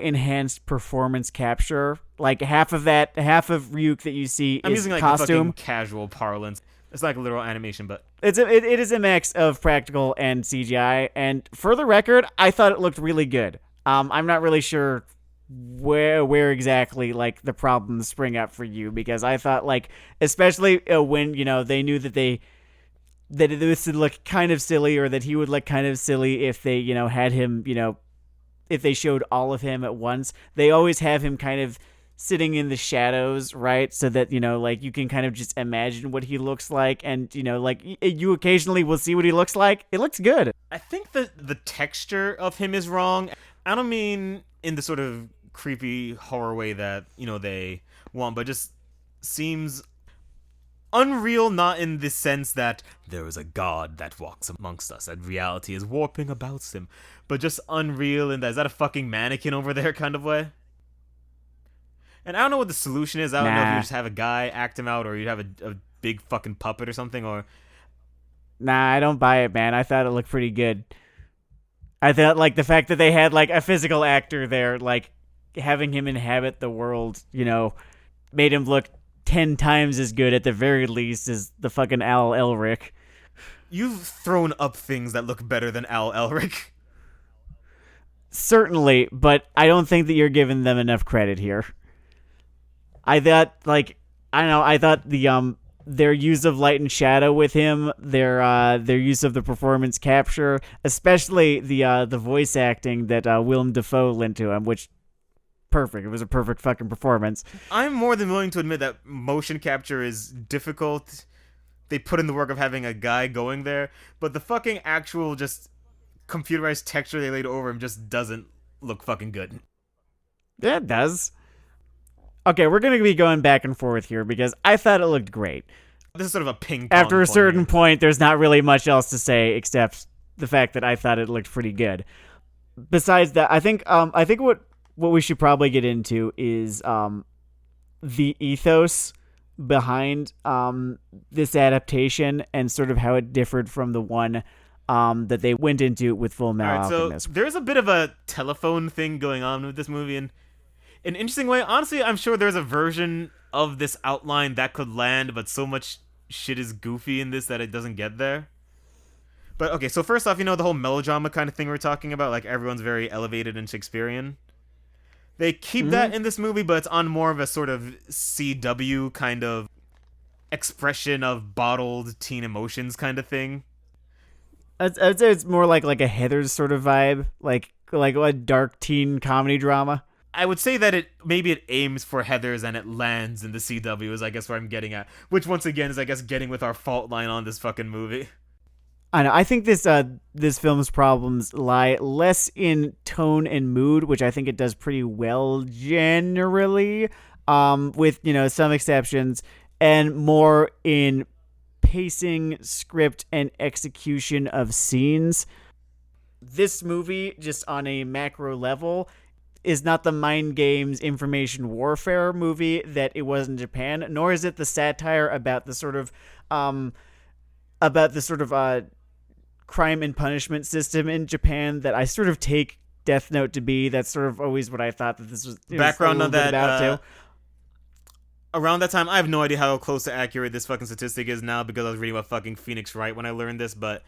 enhanced performance capture. Like, half of Ryuk that you see I'm is using, like, costume. the fucking casual parlance. It's like a literal animation, but It is a mix of practical and CGI. And for the record, I thought it looked really good. I'm not really sure where exactly, like, the problems spring up for you, because I thought, like, especially when, they knew that this would look kind of silly, or that he would look kind of silly if they, had him, if they showed all of him at once. They always have him kind of sitting in the shadows, right? So that, like, you can kind of just imagine what he looks like, and, like, you occasionally will see what he looks like. It looks good. I think that the texture of him is wrong. I don't mean in the sort of creepy horror way that, they want, but just seems unreal, not in the sense that there is a god that walks amongst us and reality is warping about him, but just unreal in that, is that a fucking mannequin over there kind of way? And I don't know what the solution is. I don't know if you just have a guy act him out, or you'd have a big fucking puppet or something, or... Nah, I don't buy it, man. I thought it looked pretty good. I thought, like, the fact that they had, like, a physical actor there, like, having him inhabit the world, made him look 10 times as good at the very least as the fucking Al Elric. You've thrown up things that look better than Al Elric. Certainly, but I don't think that you're giving them enough credit here. I thought, like, I don't know, I thought their use of light and shadow with him, their use of the performance capture, especially the voice acting that Willem Dafoe lent to him, which, perfect. It was a perfect fucking performance. I'm more than willing to admit that motion capture is difficult. They put in the work of having a guy going there, but the fucking actual just computerized texture they laid over him just doesn't look fucking good. Yeah, it does. Okay, we're going to be going back and forth here because I thought it looked great. This is sort of a ping pong. After a certain point, there's not really much else to say except the fact that I thought it looked pretty good. Besides that, I think what we should probably get into is the ethos behind this adaptation and sort of how it differed from the one that they went into with Fullmetal Alchemist. So there's a bit of a telephone thing going on with this movie, and in an interesting way. Honestly, I'm sure there's a version of this outline that could land, but so much shit is goofy in this that it doesn't get there. But okay, so first off, the whole melodrama kind of thing we're talking about, like everyone's very elevated and Shakespearean. They keep that in this movie, but it's on more of a sort of CW kind of expression of bottled teen emotions kind of thing. I'd say it's more like a Heathers sort of vibe, like a dark teen comedy drama. I would say that it aims for Heathers and it lands in the CW is I guess where I'm getting at. Which once again is I guess getting with our fault line on this fucking movie. I know. I think this film's problems lie less in tone and mood, which I think it does pretty well generally, with some exceptions, and more in pacing, script, and execution of scenes. This movie, just on a macro level, is not the Mind Games information warfare movie that it was in Japan, nor is it the satire about the sort of crime and punishment system in Japan that I sort of take Death Note to be. That's sort of always what I thought that this was. Background on that. Around that time, I have no idea how close to accurate this fucking statistic is now because I was reading about fucking Phoenix Wright when I learned this, but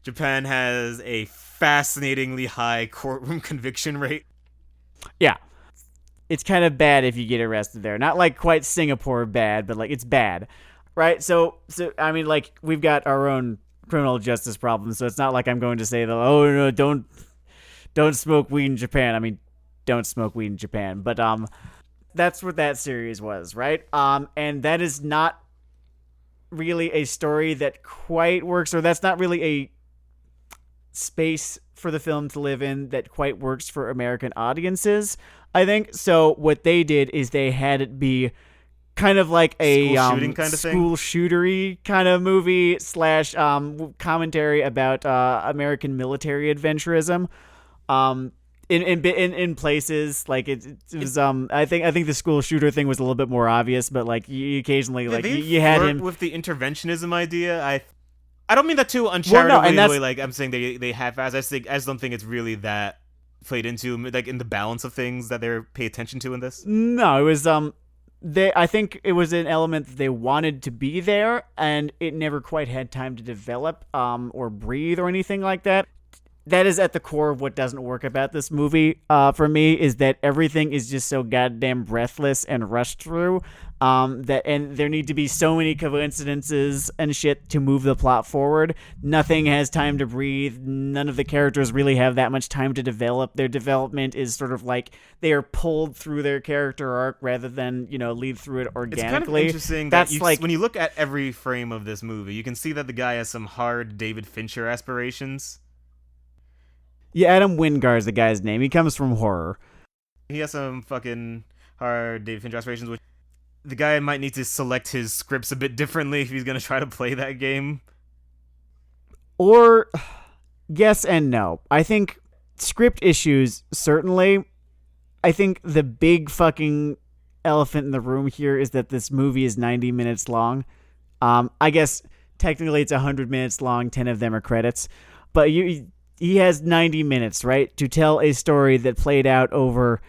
Japan has a fascinatingly high courtroom conviction rate. Yeah. It's kind of bad if you get arrested there. Not like quite Singapore bad, but like it's bad. Right? So I mean, like, we've got our own criminal justice problems, so it's not like I'm going to say no, don't smoke weed in Japan. I mean, don't smoke weed in Japan. But that's what that series was, right? And that is not really a story that quite works, or that's not really space for the film to live in that quite works for American audiences, I think. So what they did is they had it be kind of like a School shooting kind of thing? school shootery kind of movie slash commentary about American military adventurism. In places like it was I think the school shooter thing was a little bit more obvious, but like you occasionally like you had him with the interventionism idea. I don't mean that too uncharitably. The way like I'm saying they half-ass. I just don't think it's really that played into like in the balance of things that they pay attention to in this. No, it was I think it was an element that they wanted to be there, and it never quite had time to develop or breathe or anything like that. That is at the core of what doesn't work about this movie for me, is that everything is just so goddamn breathless and rushed through and there need to be so many coincidences and shit to move the plot forward. Nothing has time to breathe. None of the characters really have that much time to develop. Their development is sort of like they are pulled through their character arc rather than, lead through it organically. It's kind of interesting that when you look at every frame of this movie, you can see that the guy has some hard David Fincher aspirations. Yeah, Adam Wingard's the guy's name. He comes from horror. He has some fucking hard David Fincher aspirations, which the guy might need to select his scripts a bit differently if he's going to try to play that game. Or, yes and no. I think script issues, certainly. I think the big fucking elephant in the room here is that this movie is 90 minutes long. I guess technically it's 100 minutes long, 10 of them are credits. But he has 90 minutes, right, to tell a story that played out over,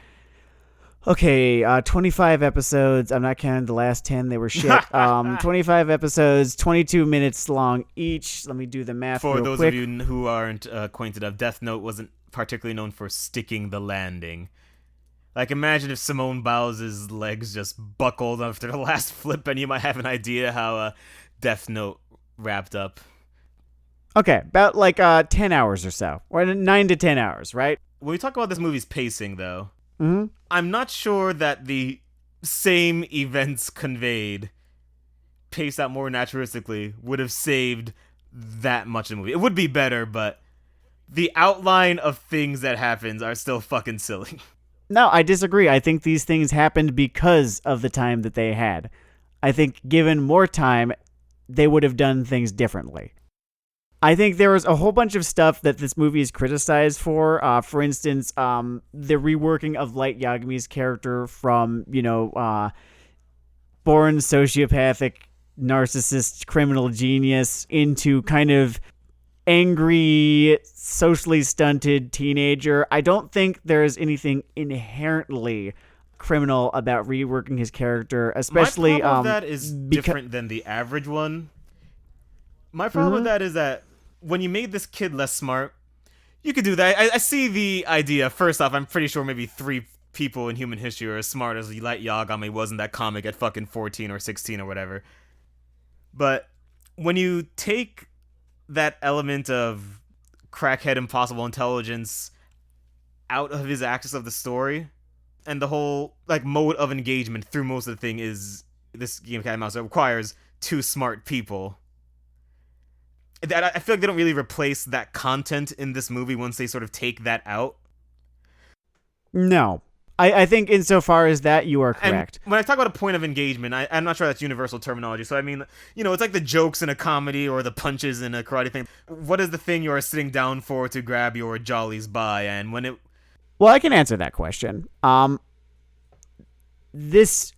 25 episodes. I'm not counting the last 10. They were shit. 25 episodes, 22 minutes long each. Let me do the math For real those quick. of you who aren't acquainted of, Death Note wasn't particularly known for sticking the landing. Like, imagine if Simone Biles' legs just buckled after the last flip, and you might have an idea how Death Note wrapped up. Okay, about 10 hours or so. Or 9 to 10 hours, right? When we talk about this movie's pacing, though, Mm-hmm. I'm not sure that the same events conveyed, paced out more naturalistically, would have saved that much of the movie. It would be better, but the outline of things that happens are still fucking silly. No, I disagree. I think these things happened because of the time that they had. I think given more time, they would have done things differently. I think there was a whole bunch of stuff that this movie is criticized for. For instance, the reworking of Light Yagami's character from, born sociopathic, narcissist, criminal genius into kind of angry, socially stunted teenager. I don't think there's anything inherently criminal about reworking his character, especially My problem with that is different than the average one. My problem with that is that when you made this kid less smart, you could do that. I see the idea. First off, I'm pretty sure maybe 3 people in human history are as smart as Light Yagami was in that comic at fucking 14 or 16 or whatever. But when you take that element of crackhead impossible intelligence out of his axis of the story, and the whole mode of engagement through most of the thing is this game of cat and mouse, it requires 2 smart people. I feel like they don't really replace that content in this movie once they sort of take that out. No. I think insofar as that, you are correct. And when I talk about a point of engagement, I'm not sure that's universal terminology. So, I mean, it's like the jokes in a comedy or the punches in a karate thing. What is the thing you are sitting down for to grab your jollies by? And when it... Well, I can answer that question. This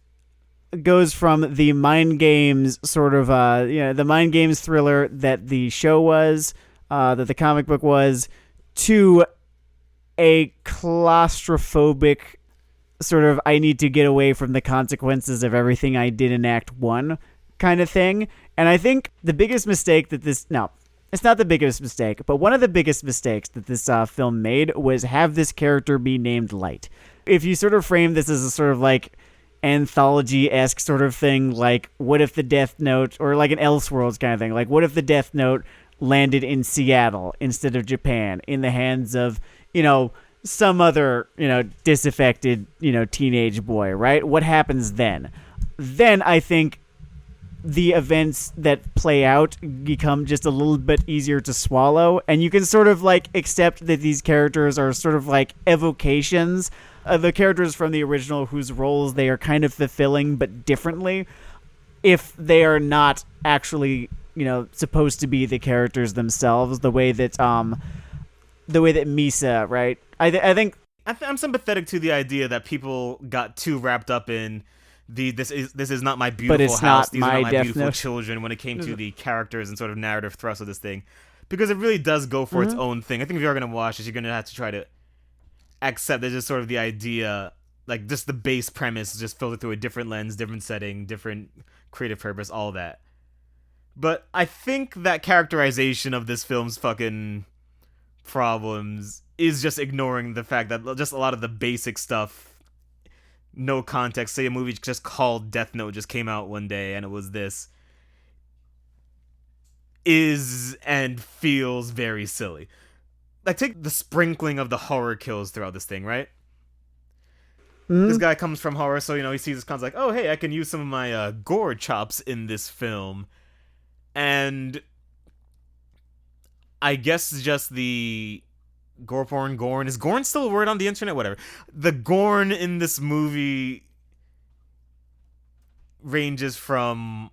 goes from the mind games sort of, the mind games thriller that the show was, that the comic book was, to a claustrophobic sort of, I need to get away from the consequences of everything I did in Act 1 kind of thing. And I think the biggest mistake that this... No, it's not the biggest mistake, but one of the biggest mistakes that this film made was have this character be named Light. If you sort of frame this as a sort of anthology-esque sort of thing, what if the Death Note, or an Elseworlds kind of thing, what if the Death Note landed in Seattle instead of Japan in the hands of, some other, disaffected, teenage boy, right? What happens then? Then I think the events that play out become just a little bit easier to swallow, and you can sort of like accept that these characters are sort of like evocations of the characters from the original whose roles they are kind of fulfilling but differently, if they are not actually, supposed to be the characters themselves, the way that Misa, right? I think I'm sympathetic to the idea that people got too wrapped up in this is not my beautiful house, these are not my beautiful children when it came to the characters and sort of narrative thrust of this thing, because it really does go for its own thing. I think if you're going to watch this, you're going to have to try to accept that just sort of the idea, like just the base premise, just filtered through a different lens, different setting, different creative purpose, all that. But I think that characterization of this film's fucking problems is just ignoring the fact that just a lot of the basic stuff, no context, say a movie just called Death Note just came out one day and it was this, is and feels very silly. Like, take the sprinkling of the horror kills throughout this thing, right? This guy comes from horror, so, he sees this con's like, oh, hey, I can use some of my gore chops in this film. And I guess just the Gorn. Is Gorn still a word on the internet? Whatever. The Gorn in this movie ranges from,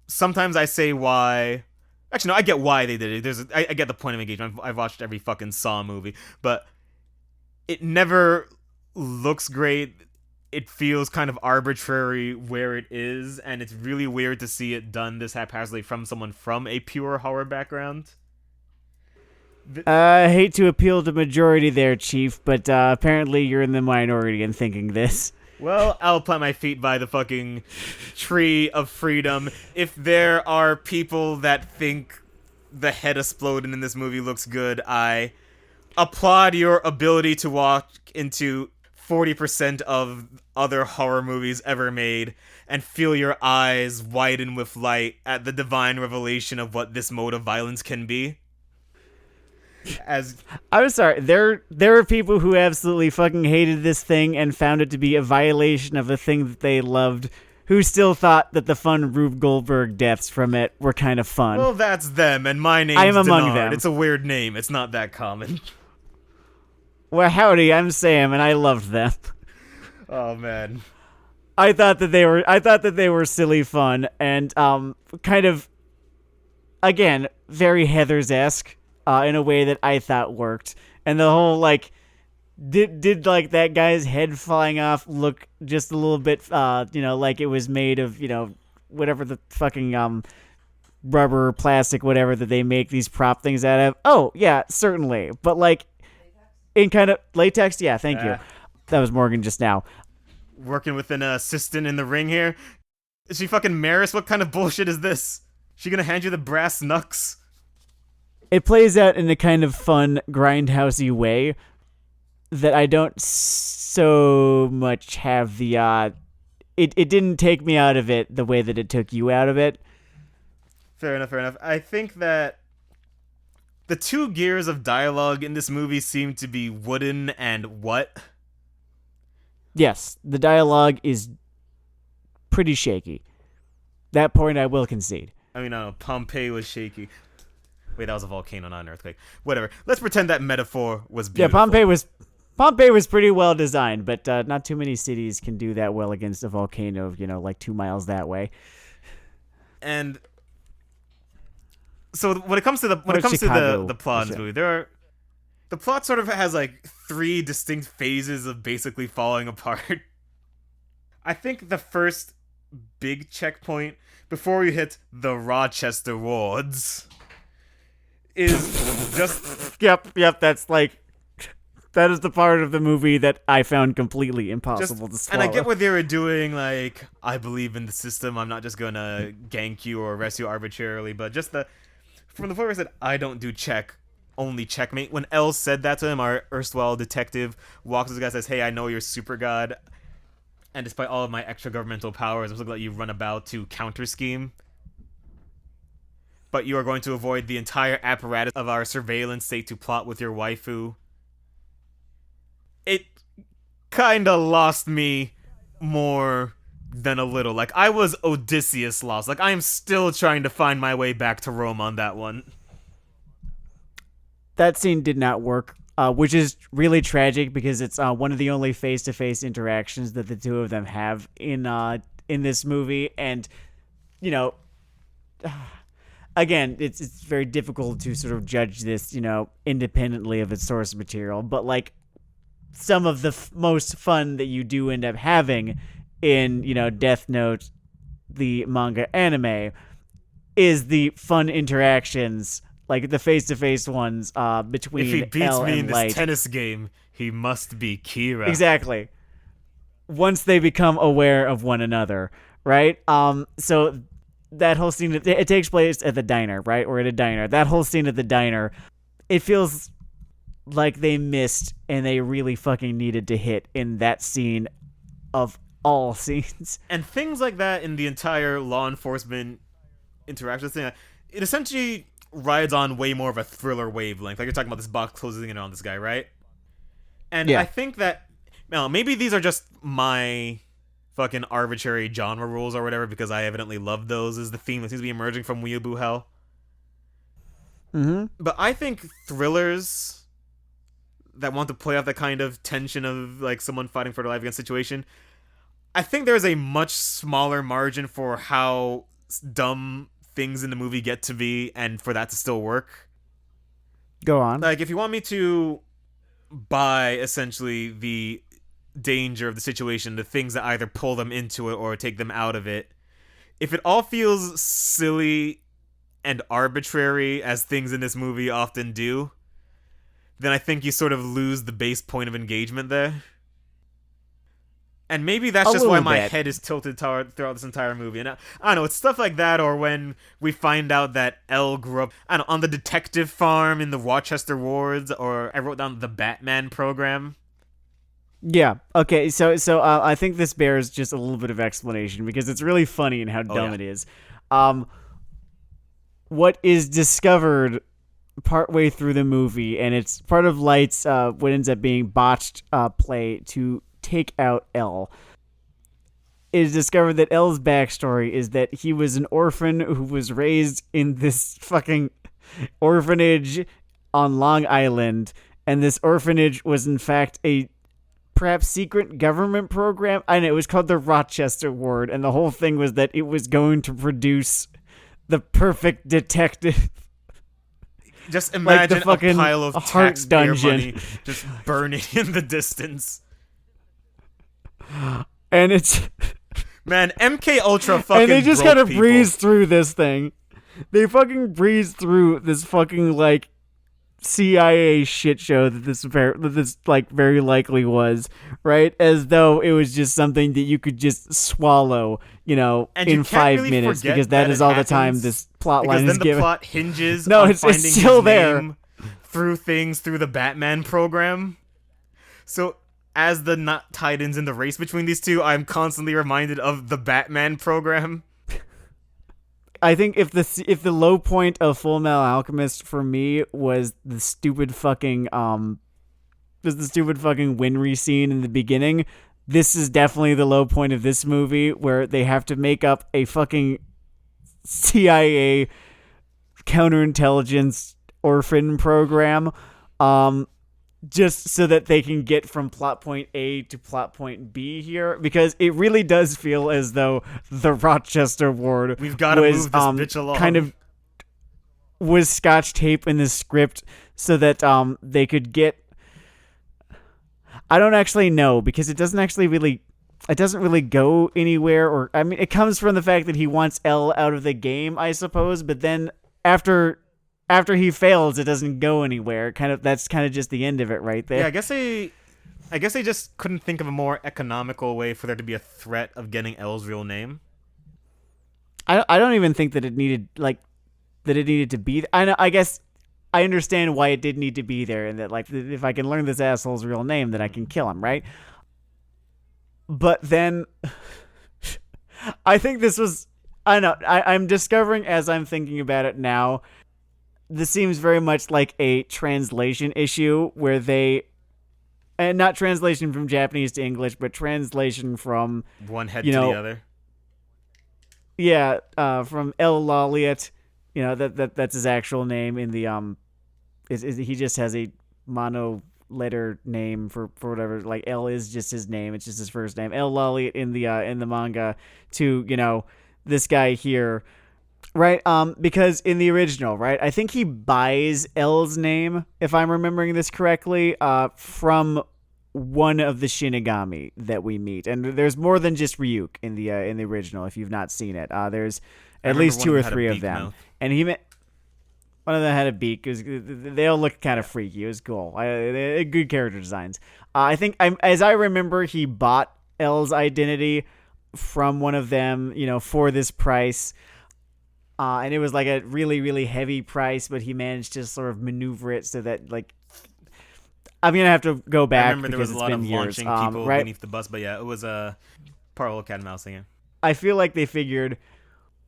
sometimes I say why. Actually, no, I get why they did it. I get the point of engagement. I've watched every fucking Saw movie, but it never looks great. It feels kind of arbitrary where it is, and it's really weird to see it done this haphazardly from someone from a pure horror background. I hate to appeal to majority there, Chief, but apparently you're in the minority in thinking this. Well, I'll plant my feet by the fucking tree of freedom. If there are people that think the head exploding in this movie looks good, I applaud your ability to walk into 40% of other horror movies ever made and feel your eyes widen with light at the divine revelation of what this mode of violence can be. I'm sorry, there are people who absolutely fucking hated this thing and found it to be a violation of a thing that they loved, who still thought that the fun Rube Goldberg deaths from it were kind of fun. Well, that's them, and my name's I'm among Denard. them. It's a weird name. It's not that common. Well, howdy, I'm Sam, and I loved them. Oh man, I thought that they were silly fun and kind of, again, very Heathers-esque. In a way that I thought worked. And the whole, like, did like that guy's head flying off look just a little bit, like it was made of, whatever the fucking rubber, plastic, whatever that they make these prop things out of? Oh, yeah, certainly. But, like, in kind of latex? Yeah, thank you. That was Morgan just now. Working with an assistant in the ring here? Is she fucking Maris? What kind of bullshit is this? She gonna hand you the brass knucks? It plays out in a kind of fun, grindhousey way that I don't so much have the, it didn't take me out of it the way that it took you out of it. Fair enough. I think that the two gears of dialogue in this movie seem to be wooden and what? Yes, the dialogue is pretty shaky. That point I will concede. I mean, I don't know, Pompeii was shaky. Wait, that was a volcano, not an earthquake. Whatever. Let's pretend that metaphor was beautiful. Yeah, Pompeii was pretty well designed, but not too many cities can do that well against a volcano, like 2 miles that way. And so when it comes to the plot in this movie, the plot sort of has like 3 distinct phases of basically falling apart. I think the first big checkpoint before you hit the Rochester wards is just yep, that's like, that is the part of the movie that I found completely impossible to swallow. And I get what they were doing, like, I believe in the system, I'm not just gonna gank you or arrest you arbitrarily, but just from the point where I said, I don't do only checkmate, when L said that to him, our erstwhile detective walks to this guy and says, hey, I know you're super god, and despite all of my extra governmental powers, I'm supposed to let you run about to counter scheme. But you are going to avoid the entire apparatus of our surveillance state to plot with your waifu. It kinda lost me more than a little. Like, I was Odysseus lost. Like, I am still trying to find my way back to Rome on that one. That scene did not work, which is really tragic because it's one of the only face-to-face interactions that the two of them have in this movie, and you know, again, it's very difficult to sort of judge this, independently of its source material, but like some of the most fun that you do end up having in Death Note, the manga anime, is the fun interactions. Like the face-to-face ones between If he beats L me and in this Light. tennis game, he must be Kira. Exactly. Once they become aware of one another, right? So that whole scene, it takes place at the diner, right? Or at a diner. That whole scene at the diner, it feels like they missed and they really fucking needed to hit in that scene of all scenes. And things like that in the entire law enforcement interaction thing, it essentially rides on way more of a thriller wavelength. Like, you're talking about this box closing in on this guy, right? And yeah. I think that, maybe these are just my fucking arbitrary genre rules or whatever, because I evidently love those as the theme that seems to be emerging from Weeaboo Hell. Mm-hmm. But I think thrillers that want to play off that kind of tension of, like, someone fighting for their life against situation, I think there's a much smaller margin for how dumb things in the movie get to be, and for that to still work. Go on. Like, if you want me to buy, essentially, the danger of the situation, the things that either pull them into it or take them out of it, if it all feels silly and arbitrary, as things in this movie often do, then I think you sort of lose the base point of engagement there. And maybe that's just why my head is tilted throughout this entire movie. And I don't know, it's stuff like that, or when we find out that Elle grew up, I don't know, on the detective farm in the Rochester wards, or I wrote down the Batman program. Yeah. Okay. So I think this bears just a little bit of explanation because it's really funny and how dumb it is. What is discovered partway through the movie, and it's part of Light's what ends up being botched play to take out L. It is discovered that L's backstory is that he was an orphan who was raised in this fucking orphanage on Long Island, and this orphanage was in fact a perhaps secret government program. I know, it was called the Rochester Ward, and the whole thing was that it was going to produce the perfect detective. Just imagine like the a pile of heart taxpayer dungeon money just burning in the distance. And it's man, MK Ultra fucking and they just kind of breeze through this thing. They fucking breeze through this fucking like CIA shit show that this very likely was, right? As though it was just something that you could just swallow, and in 5 really minutes, because that is all the time this plot line is given. Then the plot hinges no, on it's finding still his there name through the Batman program. So as the not titans in the race between these two, I'm constantly reminded of the Batman program. I think if the low point of Fullmetal Alchemist for me was the stupid fucking Winry scene in the beginning, this is definitely the low point of this movie, where they have to make up a fucking CIA counterintelligence orphan program, just so that they can get from plot point A to plot point B here, because it really does feel as though the Rochester Ward we've got to move this bitch along. Kind of was scotch tape in the script so that they could get. I don't actually know, because it doesn't really go anywhere, or I mean, it comes from the fact that he wants L out of the game, I suppose, but then after he fails, it doesn't go anywhere. That's kind of just the end of it right there. Yeah, I guess they just couldn't think of a more economical way for there to be a threat of getting L's real name. I don't even think that it needed to be. I guess I understand why it did need to be there, and that like if I can learn this asshole's real name, then I can kill him, right? But then I think this was. I don't know. I'm discovering as I'm thinking about it now. This seems very much like a translation issue where they and not translation from Japanese to English, but translation from, One head you to the know, other. yeah, from El Laliat. That's his actual name in the is he just has a mono letter name for whatever. Like L is just his name. It's just his first name. El Laliat in the manga to, this guy here, right? Because in the original, right, I think he buys L's name, if I'm remembering this correctly, from one of the Shinigami that we meet, and there's more than just Ryuk in the original. If you've not seen it, there's I at remember least one two of or them had a three of beak them, mouth. and one of them had a beak. They all look kind of freaky. It was cool. Good character designs. I think, as I remember, he bought L's identity from one of them, for this price. And it was like a really, really heavy price, but he managed to sort of maneuver it so that, like, I'm going to have to go I back remember there because was a it's lot been of years. launching people Right? beneath the bus, but yeah, it was a part of cat and mouse thing. I feel like they figured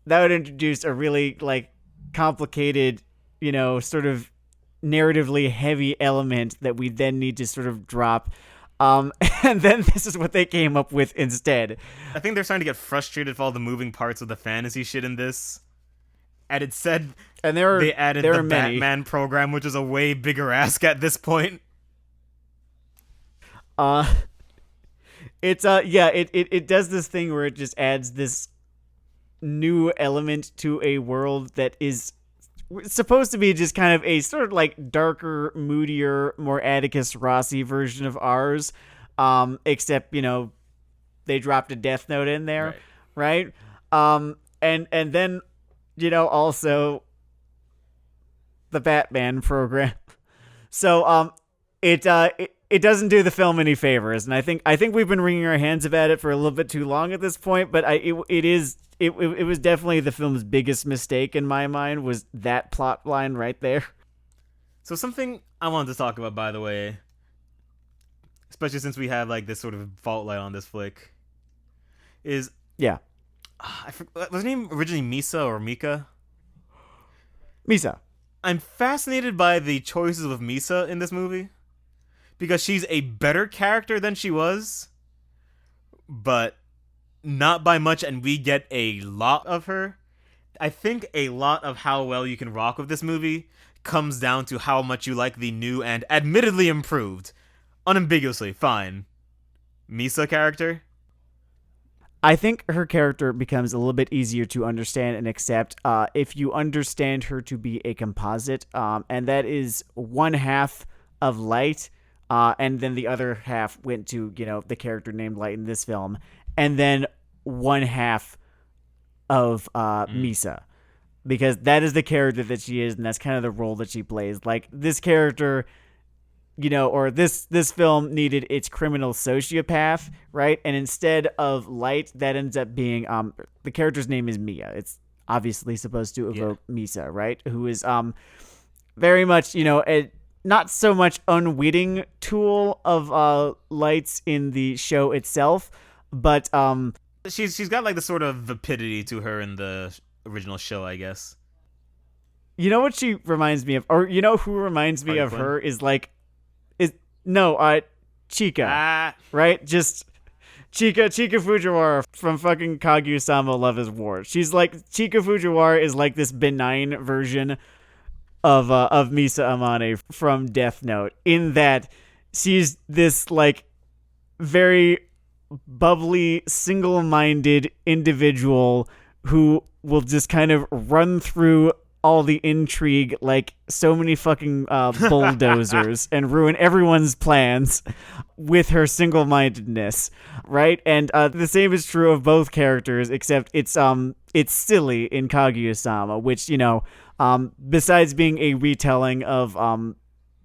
that would introduce a really, like, complicated, sort of narratively heavy element that we then need to sort of drop. And then this is what they came up with instead. I think they're starting to get frustrated with all the moving parts of the fantasy shit in this. And it said And they added there the are many. Batman program, which is a way bigger ask at this point. It does this thing where it just adds this new element to a world that is supposed to be just kind of a sort of like darker, moodier, more Atticus Rossi version of ours. Except, they dropped a Death Note in there, right? And then, also the Batman program. So, it doesn't do the film any favors, and I think we've been wringing our hands about it for a little bit too long at this point. But it was definitely the film's biggest mistake in my mind, was that plot line right there. So something I wanted to talk about, by the way, especially since we have like this sort of fault line on this flick, is Yeah, was her name originally Misa or Mika? Misa. I'm fascinated by the choices of Misa in this movie, because she's a better character than she was, but not by much, and we get a lot of her. I think a lot of how well you can rock with this movie comes down to how much you like the new and admittedly improved, unambiguously fine, Misa character. I think her character becomes a little bit easier to understand and accept if you understand her to be a composite, and that is one half of Light, and then the other half went to, the character named Light in this film, and then one half of Misa, because that is the character that she is, and that's kind of the role that she plays. Like, this character, or this film needed its criminal sociopath, right? And instead of Light, that ends up being the character's name is Mia. It's obviously supposed to evoke Misa, right? Who is very much, a not so much unwitting tool of Light's in the show itself, but She's got like the sort of vapidity to her in the original show, I guess. You know what she reminds me of, or who reminds me of her is like, Chika, right? Just Chika Fujiwara from fucking Kaguya-sama Love is War. She's like, Chika Fujiwara is like this benign version of Misa Amane from Death Note, in that she's this like very bubbly, single-minded individual who will just kind of run through all the intrigue like so many fucking bulldozers and ruin everyone's plans with her single-mindedness, right? And the same is true of both characters, except it's silly in Kaguya-sama, which, besides being a retelling of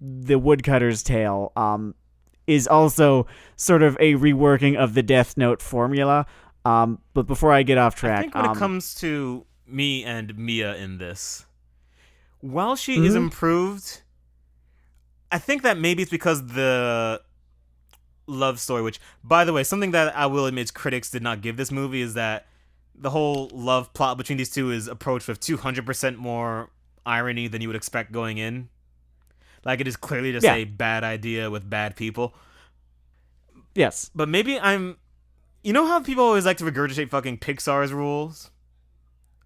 the Woodcutter's Tale, is also sort of a reworking of the Death Note formula. But before I get off track, I think when it comes to me and Mia in this, while she is improved, I think that maybe it's because the love story, which, by the way, something that I will admit critics did not give this movie, is that the whole love plot between these two is approached with 200% more irony than you would expect going in. Like, it is clearly just a bad idea with bad people. Yes. But maybe I'm. You know how people always like to regurgitate fucking Pixar's rules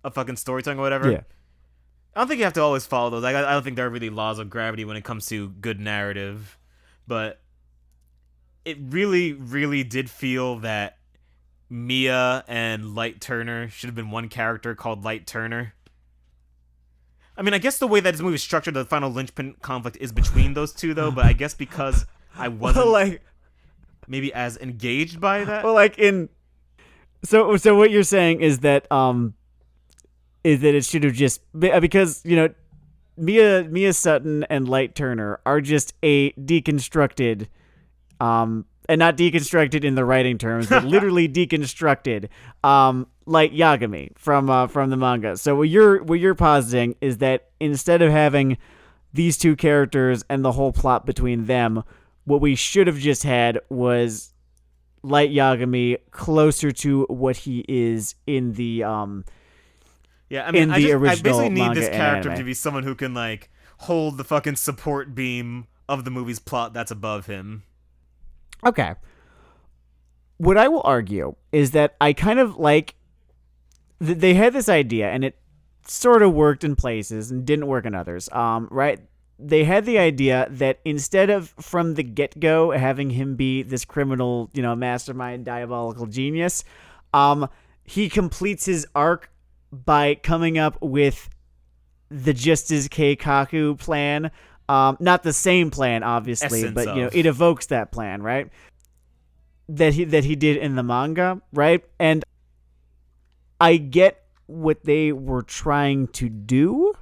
of fucking storytelling or whatever? Yeah. I don't think you have to always follow those. I don't think there are really laws of gravity when it comes to good narrative. But it really, really did feel that Mia and Light Turner should have been one character called Light Turner. I mean, I guess the way that this movie is structured, the final linchpin conflict is between those two, though. But I guess because I wasn't maybe as engaged by that. Well, like in so what you're saying is that it should have just because Mia Sutton and Light Turner are just a deconstructed and not deconstructed in the writing terms, but literally deconstructed Light Yagami from the manga. So what you're positing is that instead of having these two characters and the whole plot between them, what we should have just had was Light Yagami closer to what he is in the yeah, I mean, I basically need this character anime to be someone who can like hold the fucking support beam of the movie's plot that's above him. Okay. What I will argue is that I kind of like they had this idea and it sort of worked in places and didn't work in others. Right? They had the idea that instead of from the get-go having him be this criminal, mastermind, diabolical genius, he completes his arc by coming up with the Justice Keikaku plan. Not the same plan, obviously, Essence but of. it evokes that plan, right? That he did in the manga, right? And I get what they were trying to do.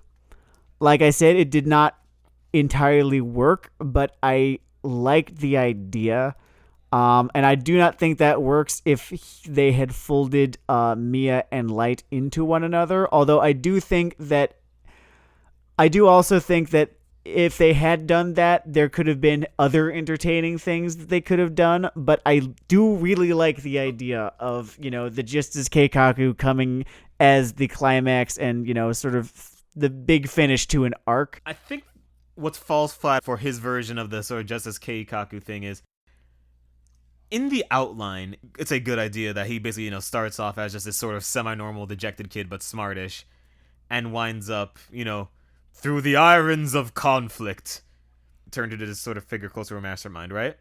Like I said, it did not entirely work, but I liked the idea. And I do not think that works if they had folded Mia and Light into one another. Although I do also think that if they had done that, there could have been other entertaining things that they could have done. But I do really like the idea of, the Justice Keikaku coming as the climax and, sort of the big finish to an arc. I think what falls flat for his version of the sort of Justice Keikaku thing is, in the outline, it's a good idea that he basically, starts off as just this sort of semi-normal, dejected kid, but smartish, and winds up, through the irons of conflict, turned into this sort of figure closer to a mastermind, right?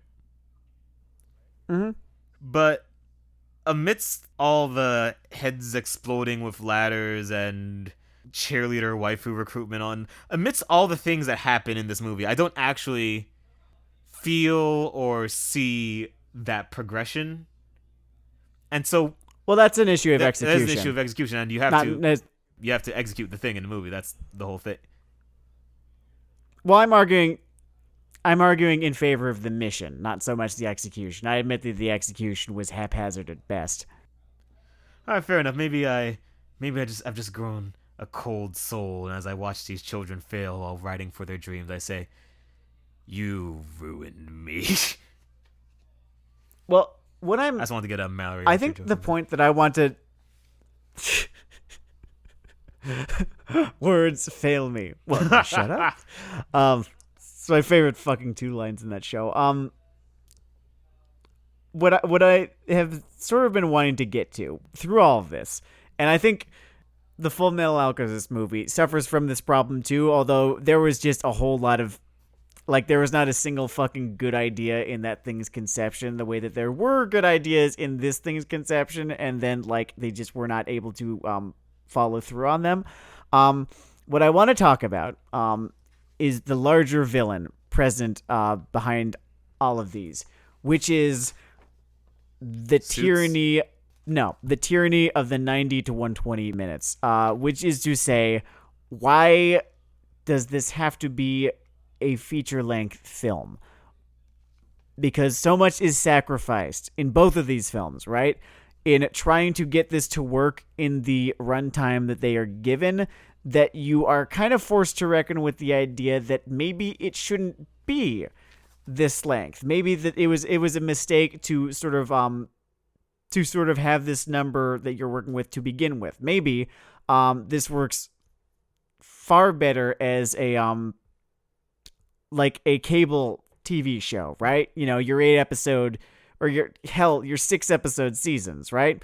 Mm-hmm. But amidst all the heads exploding with ladders and cheerleader waifu recruitment amidst all the things that happen in this movie, I don't actually feel or see that progression. And so, well, that's an issue of execution. That's an issue of execution, and you have to execute the thing in the movie. That's the whole thing. Well, I'm arguing in favor of the mission, not so much the execution. I admit that the execution was haphazard at best. All right, fair enough. Maybe I've just grown a cold soul, and as I watch these children fail while writing for their dreams, I say, "You ruined me." Well, I just wanted to get a Mallory. I think the point that I want to words fail me. Well, shut up. It's my favorite fucking two lines in that show. What I have sort of been wanting to get to through all of this, and I think the Fullmetal Alchemist movie suffers from this problem too, although there was just a whole lot of there was not a single fucking good idea in that thing's conception, the way that there were good ideas in this thing's conception, and then they just were not able to follow through on them. What I want to talk about is the larger villain present behind all of these, which is the tyranny of the 90 to 120 minutes, which is to say, why does this have to be a feature-length film? Because so much is sacrificed in both of these films, right? In trying to get this to work in the runtime that they are given, that you are kind of forced to reckon with the idea that maybe it shouldn't be this length. Maybe that it was a mistake to sort of have this number that you're working with to begin with. Maybe this works far better as a a cable TV show, right? Your 8 episode or your 6-episode seasons, right?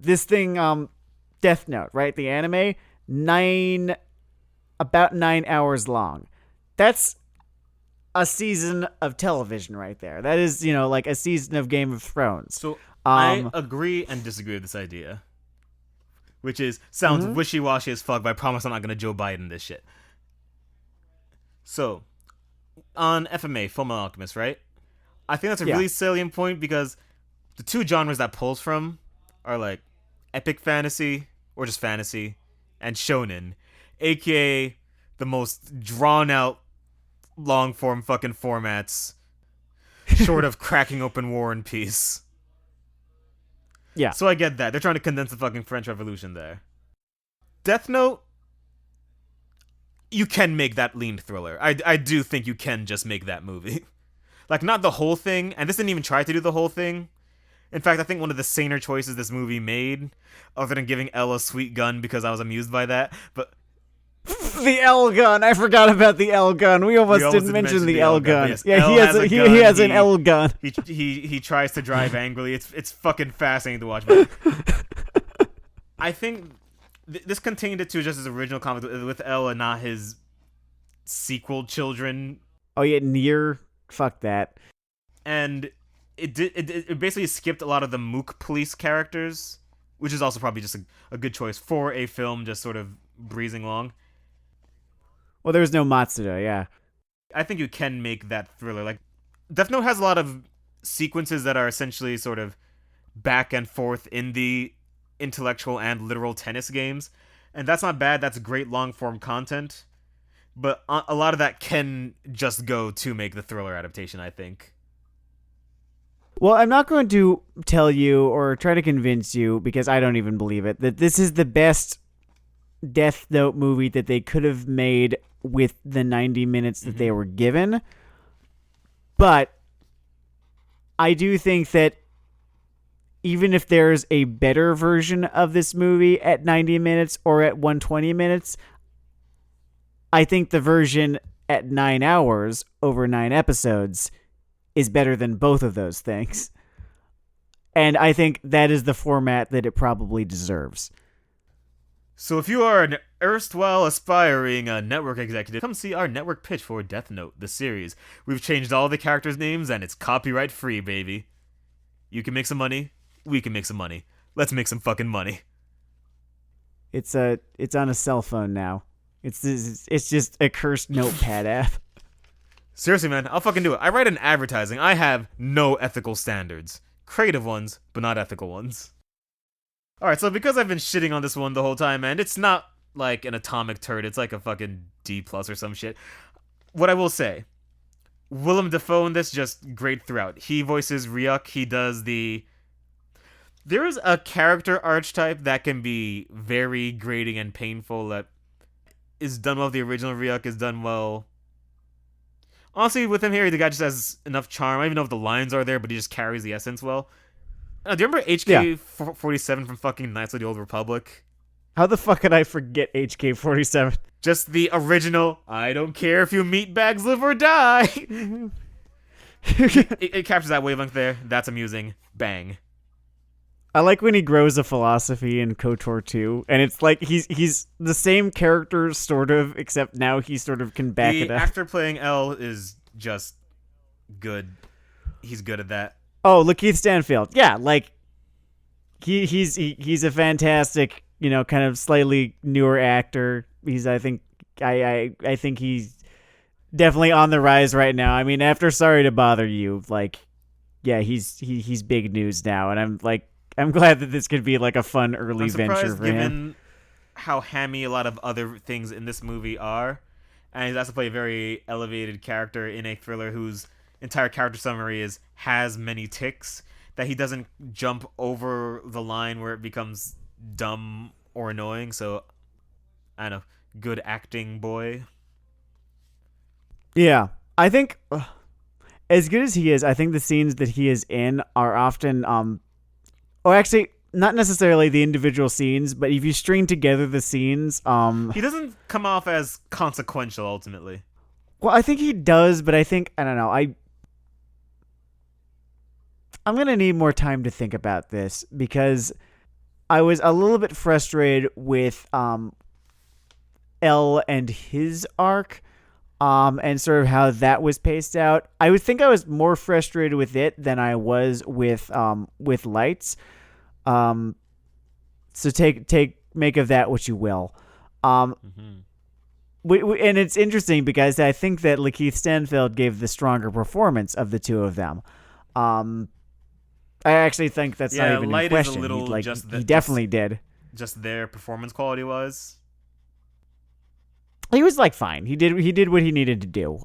This thing, Death Note, right? The anime, about 9 hours long. That's a season of television right there. That is, like a season of Game of Thrones. So I agree and disagree with this idea, which sounds wishy-washy as fuck, but I promise I'm not gonna Joe Biden this shit. So, on FMA, Fullmetal Alchemist, right? I think that's a really salient point because the two genres that pulls from are like epic fantasy, or just fantasy, and shonen, aka the most drawn-out, long-form fucking formats, short of cracking open War and Peace. Yeah. So I get that. They're trying to condense the fucking French Revolution there. Death Note, you can make that lean thriller. I do think you can just make that movie. Like, not the whole thing, and this didn't even try to do the whole thing. In fact, I think one of the saner choices this movie made, other than giving Elle a sweet gun because I was amused by that, but... The L gun. I forgot about the L gun. We almost didn't mention the L gun. Yes, yeah, he has an L gun. He tries to drive angrily. It's fucking fascinating to watch. But I think this continued it to just his original comic with L and not his sequel children. Oh yeah, Nier. Fuck that. And it basically skipped a lot of the Mook police characters, which is also probably just a good choice for a film just sort of breezing along. Well, there was no Matsuda, yeah. I think you can make that thriller. Like, Death Note has a lot of sequences that are essentially sort of back and forth in the intellectual and literal tennis games, and that's not bad. That's great long-form content, but a lot of that can just go to make the thriller adaptation, I think. Well, I'm not going to tell you or try to convince you, because I don't even believe it, that this is the best Death Note movie that they could have made with the 90 minutes that they were given. But I do think that even if there's a better version of this movie at 90 minutes or at 120 minutes, I think the version at 9 hours over 9 episodes is better than both of those things. And I think that is the format that it probably deserves. So if you are an erstwhile aspiring network executive, come see our network pitch for Death Note, the series. We've changed all the characters' names, and it's copyright free, baby. You can make some money. We can make some money. Let's make some fucking money. It's on a cell phone now. It's just a cursed notepad app. Seriously, man, I'll fucking do it. I write in advertising. I have no ethical standards. Creative ones, but not ethical ones. Alright, so because I've been shitting on this one the whole time, and it's not like an atomic turd, it's like a fucking D+ or some shit. What I will say, Willem Dafoe in this, just great throughout. He voices Ryuk, he does the... There is a character archetype that can be very grating and painful that is done well. The original Ryuk is done well. Honestly, with him here, the guy just has enough charm. I don't even know if the lines are there, but he just carries the essence well. Do you remember HK-47 from fucking Knights of the Old Republic? How the fuck could I forget HK-47? Just the original, I don't care if you meatbags live or die. it captures that wavelength there. That's amusing. Bang. I like when he grows a philosophy in KOTOR 2, and it's like he's the same character, sort of, except now he sort of can back it up. The actor playing L is just good. He's good at that. Oh, Lakeith Stanfield. Yeah, like he's a fantastic, kind of slightly newer actor. I think he's definitely on the rise right now. I mean, after Sorry to Bother You, like, yeah, he's big news now, and I'm glad that this could be like a fun early venture for him. Given how hammy a lot of other things in this movie are, and he's also play a very elevated character in a thriller whose entire character summary has many ticks, that he doesn't jump over the line where it becomes dumb or annoying. So, I don't know, good acting, boy. Yeah, I think as good as he is, I think the scenes that he is in are often or actually not necessarily the individual scenes, but if you string together the scenes, he doesn't come off as consequential ultimately. Well, I think he does, but I don't know. I'm gonna need more time to think about this because I was a little bit frustrated with L and his arc, and sort of how that was paced out. I would think I was more frustrated with it than I was with Lights. Um, so take make of that what you will. Um, and it's interesting because I think that Lakeith Stanfield gave the stronger performance of the two of them. I actually think that's not even Light in question. is a little He definitely did. Just their performance quality was. He was fine. He did what he needed to do.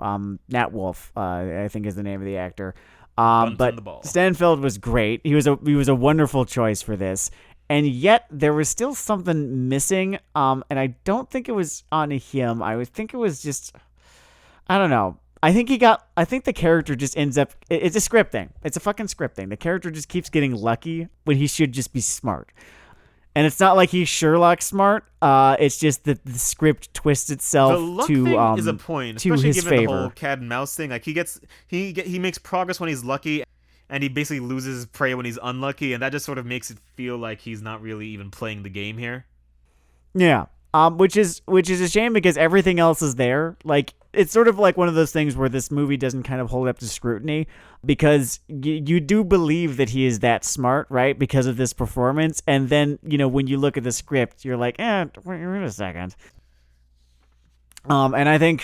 Nat Wolff, I think is the name of the actor. But Stanfield was great. He was a wonderful choice for this. And yet there was still something missing. And I don't think it was on him. I would think it was just, I don't know. I think the character just ends up, it's a scripting. It's a fucking scripting. The character just keeps getting lucky when he should just be smart. And it's not like he's Sherlock smart. It's just that the script twists itself the luck to thing is a point, to especially his given favor. the whole cat and mouse thing. Like he makes progress when he's lucky, and he basically loses prey when he's unlucky, and that just sort of makes it feel like he's not really even playing the game here. Yeah. Which is a shame because everything else is there. Like, it's sort of like one of those things where this movie doesn't kind of hold up to scrutiny because you do believe that he is that smart, right? Because of this performance. And then, when you look at the script, you're like, wait a second. And I think,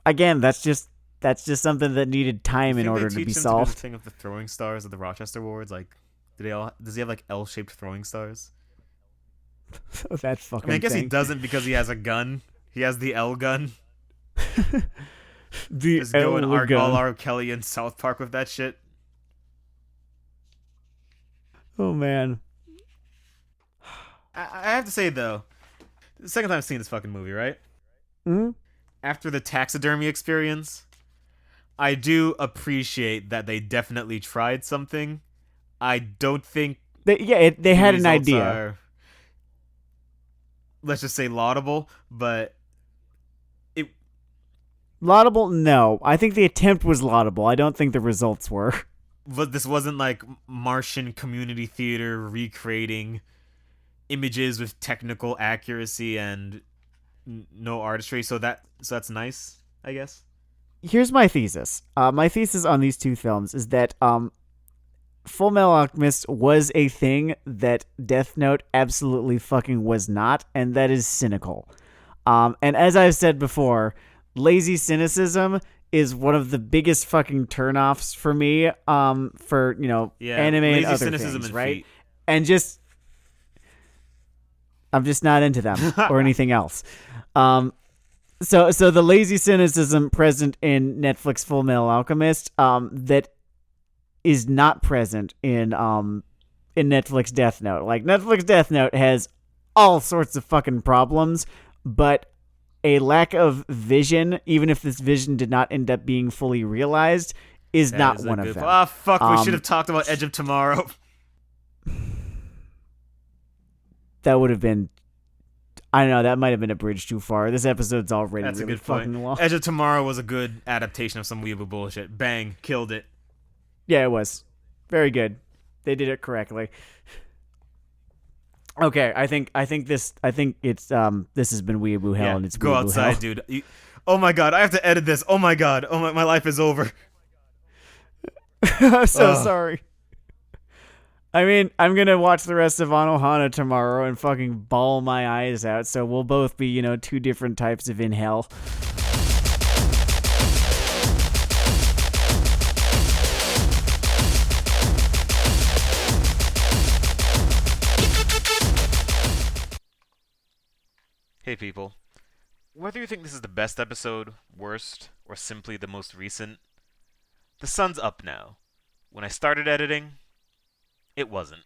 again, that's just something that needed time in order to be solved. To do the thing of the throwing stars at the Rochester Awards, like, does he have like L-shaped throwing stars? That fucking I guess thing. he doesn't because he has a gun. He has the L gun. Just go and all R. Kelly in South Park with that shit. Oh man. I have to say though, the second time I've seen this fucking movie, right? Mm-hmm. After the taxidermy experience, I do appreciate that they definitely tried something. I don't think they had an idea. Let's just say laudable, but laudable? No, I think the attempt was laudable. I don't think the results were. But this wasn't like Martian community theater recreating images with technical accuracy and no artistry. So that's nice, I guess. Here's my thesis. My thesis on these two films is that Fullmetal Alchemist was a thing that Death Note absolutely fucking was not, and that is cynical. And as I've said before, lazy cynicism is one of the biggest fucking turnoffs for me. For anime and other things, right? Feet. And I'm just not into them or anything else. So the lazy cynicism present in Netflix Fullmetal Alchemist, that is not present in Netflix Death Note. Like, Netflix Death Note has all sorts of fucking problems, but a lack of vision, even if this vision did not end up being fully realized, is not one of them. Ah, fuck, we should have talked about Edge of Tomorrow. That would have been, I don't know, that might have been a bridge too far. This episode's already That's really a good point. fucking long. Edge of Tomorrow was a good adaptation of some weeaboo bullshit. Bang, killed it. Yeah, it was. Very good. They did it correctly. Okay, I think it's this has been Weeaboo Hell, and it's go Weeaboo outside, Hell. dude. Oh my god, I have to edit this. Oh my god. My life is over. I'm so sorry. I mean, I'm gonna watch the rest of Anohana tomorrow and fucking bawl my eyes out. So we'll both be, two different types of in hell. Hey people, whether you think this is the best episode, worst, or simply the most recent, the sun's up now. When I started editing, it wasn't.